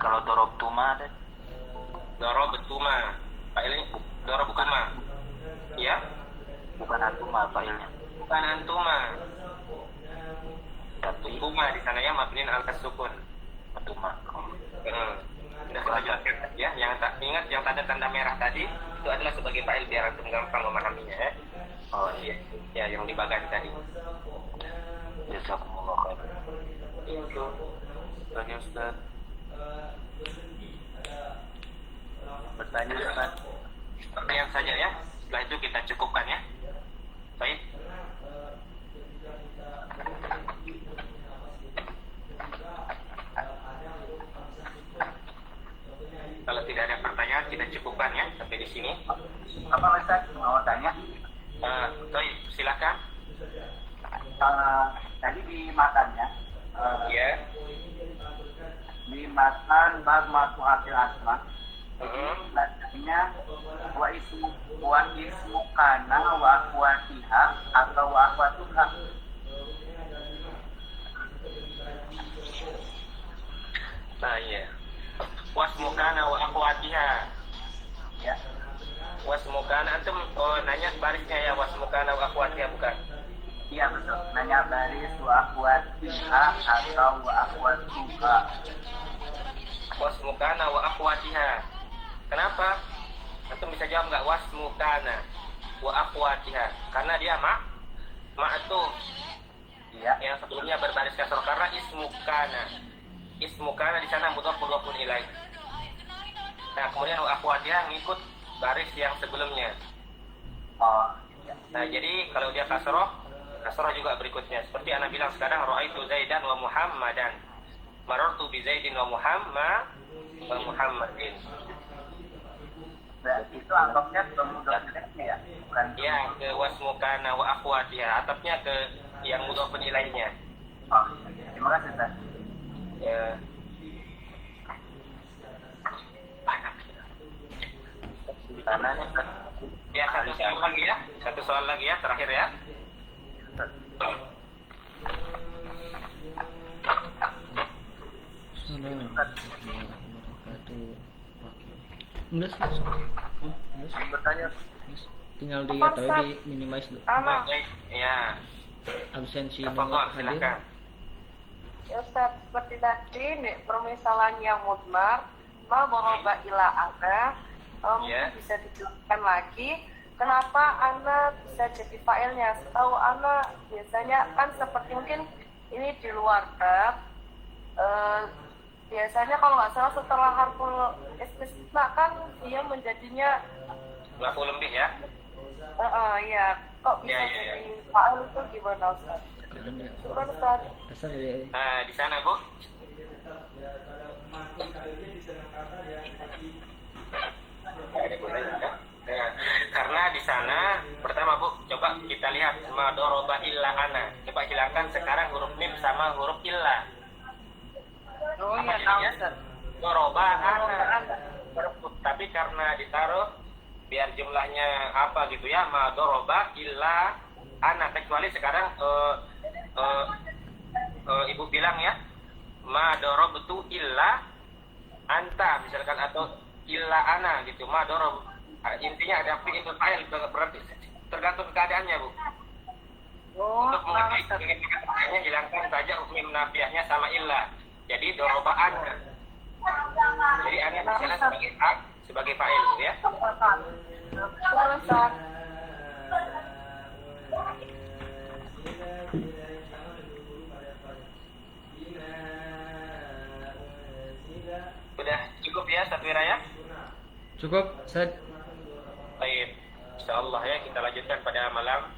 Kalau dorob tuma ada? Darabtuma. Fa'ilnya darabtuma. Ya, Bukan antuma filenya. bukan antuma. Tapi Tuma di sana ya mabniin ala sukun. antuma. Sudah saya jelaskan ya. Ingat yang tanda merah tadi itu adalah sebagai fa'il biar antum gampang memahaminya ya. Oh iya. Ya, yang dibagi tadi. Jazakumullah khair. Itu. Tanya Ustaz. Bertanya Ustaz. Pertanyaan saja ya. Setelah itu kita cukupkan ya. Baik. Kalau tidak ada pertanyaan kita cukupkan ya sampai di sini. Apa Ustaz mau tanya? Baik, silakan. Tadi di matanya, Ya. di matan bab marfu'atil asma, Mhm. bacanya wa ismu kana wa akhwatiha atau wa akhwatuha. Nah, iya. Wasmukana wa akhwatiha. Ya. Wasmukana antum nanya barisnya ya, wasmukana wa akhwatiha bukan? Iya betul. Nanya baris wa akhwatiha atau wa akhwatuha. Wasmukana wa akhwatiha. Kenapa? Antum bisa jawab nggak wasmukana wa akhwatiha? Karena dia ma'tuf. Iya. Yang sebelumnya berbaris kasroh karena ismukana. Ismukana di sana mudhafun ilaih. Nah, kemudian wa akhwatiha ngikut baris yang sebelumnya. Oh. Nah, jadi kalau dia kasroh juga berikutnya. Seperti ana bilang sekarang ra'aitu Zaidan wa Muhammadan. Marartu bi Zaidin wa Muhammadin. Berarti itu anggapnya kemudahan ya, bukan? Ya, ke wasmukana wa akhwatiha. Atapnya ke yang mudhafun ilaihnya. Oh, terima kasih Ustaz. Ya. Tananya Ustaz. Ya, satu soal lagi ya, terakhir ya. Enggak sih. Bertanya. Tinggal di atau di minimize dulu. Baik, ya. Absensi Tafadhol, hadir. silakan. Ya Ustaz, seperti tadi nih, permisalannya mudmar ma boroba ila ana, Ya. bisa dijelaskan lagi kenapa ana bisa jadi failnya. Setahu ana biasanya kan seperti mungkin ini di luar bab, biasanya kalau nggak salah setelah harful istisna kan dia menjadinya Maf'ul lebih ya. ya kok bisa Ya, ya, ya. jadi fa'il itu gimana Ustaz? Syukur Ustaz. Asal ya. Nah, di sana Bu. Nah, karena di sana pertama Bu, coba kita lihat ma doroba illa ana. Coba hilangkan sekarang huruf mim sama huruf illa. Oh Apa iya tahu jadinya? Ustaz. Doroba ana. Ana. Tapi karena ditaruh biar jumlahnya apa gitu ya, ma doroba illa ana, kecuali sekarang ibu bilang ya, ma dorobtu illa anta misalkan, atau illa ana gitu, ma dorob. Intinya ada fi'il fa'il, berarti tergantung keadaannya Bu. Oh, Untuk tahu Ustaz. mengertikannya hilangkan saja mim nafiahnya sama illa. Jadi doroba ana. Jadi ana di sana sebagai fa'il ya. Syukur Ustaz. Sudah cukup ya Satwira ya? Cukup, Ustaz. Baik, insyaallah ya kita lanjutkan pada malam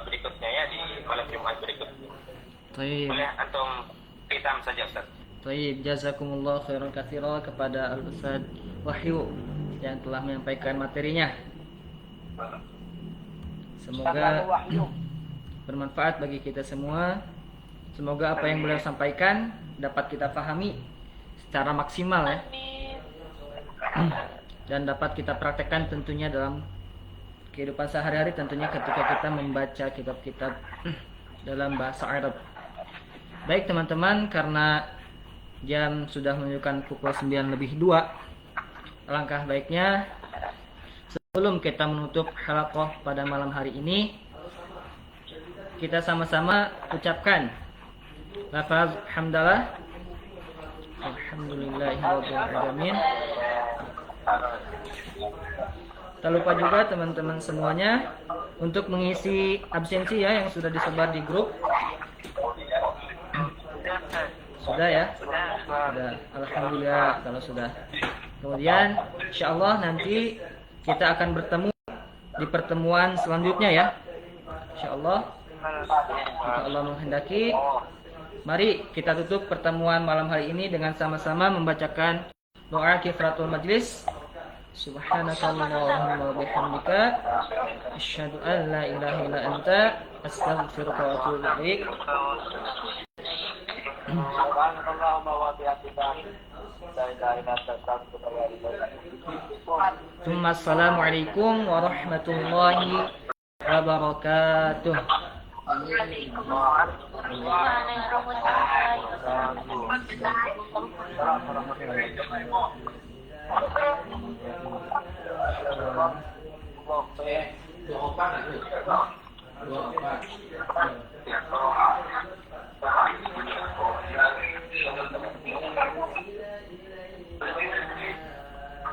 berikutnya ya, di malam Jumat berikutnya. Baik. Boleh antum hitam saja Ustaz. Baik, jazakumullah khairan katsira kepada Al-Ustaz Wahyu yang telah menyampaikan materinya. Semoga bermanfaat bagi kita semua. Semoga apa yang beliau sampaikan dapat kita pahami secara maksimal ya. Dan dapat kita praktekkan tentunya dalam kehidupan sehari-hari, tentunya ketika kita membaca kitab-kitab dalam bahasa Arab. Baik teman-teman, karena jam sudah menunjukkan pukul 9:02, alangkah baiknya sebelum kita menutup halaqah pada malam hari ini, kita sama-sama ucapkan lafaz hamdalah. Alhamdulillahirabbil alamin. Tak lupa juga teman-teman semuanya untuk mengisi absensi ya yang sudah disebar di grup. Sudah ya? Sudah. Alhamdulillah kalau sudah. Kemudian insyaallah nanti kita akan bertemu di pertemuan selanjutnya ya. Insyaallah. Jika Allah menghendaki. Mari kita tutup pertemuan malam hari ini dengan sama-sama membacakan doa kifaratul majlis. Subhanakallahumma wa bihamdika asyhadu an la ilaha illa anta astaghfiruka wa atubu ilaik. Assalamualaikum warahmatullahi wabarakatuh.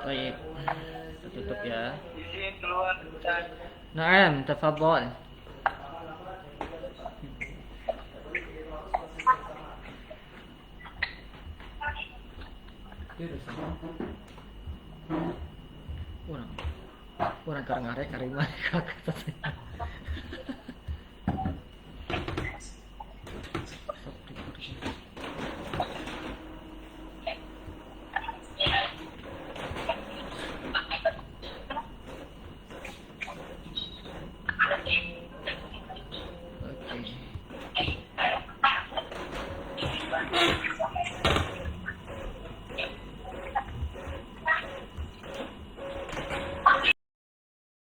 Baik, kita tutup ya. Izin keluar Ustaz. Naam, tafadhal. Orang karang arek karimah kakak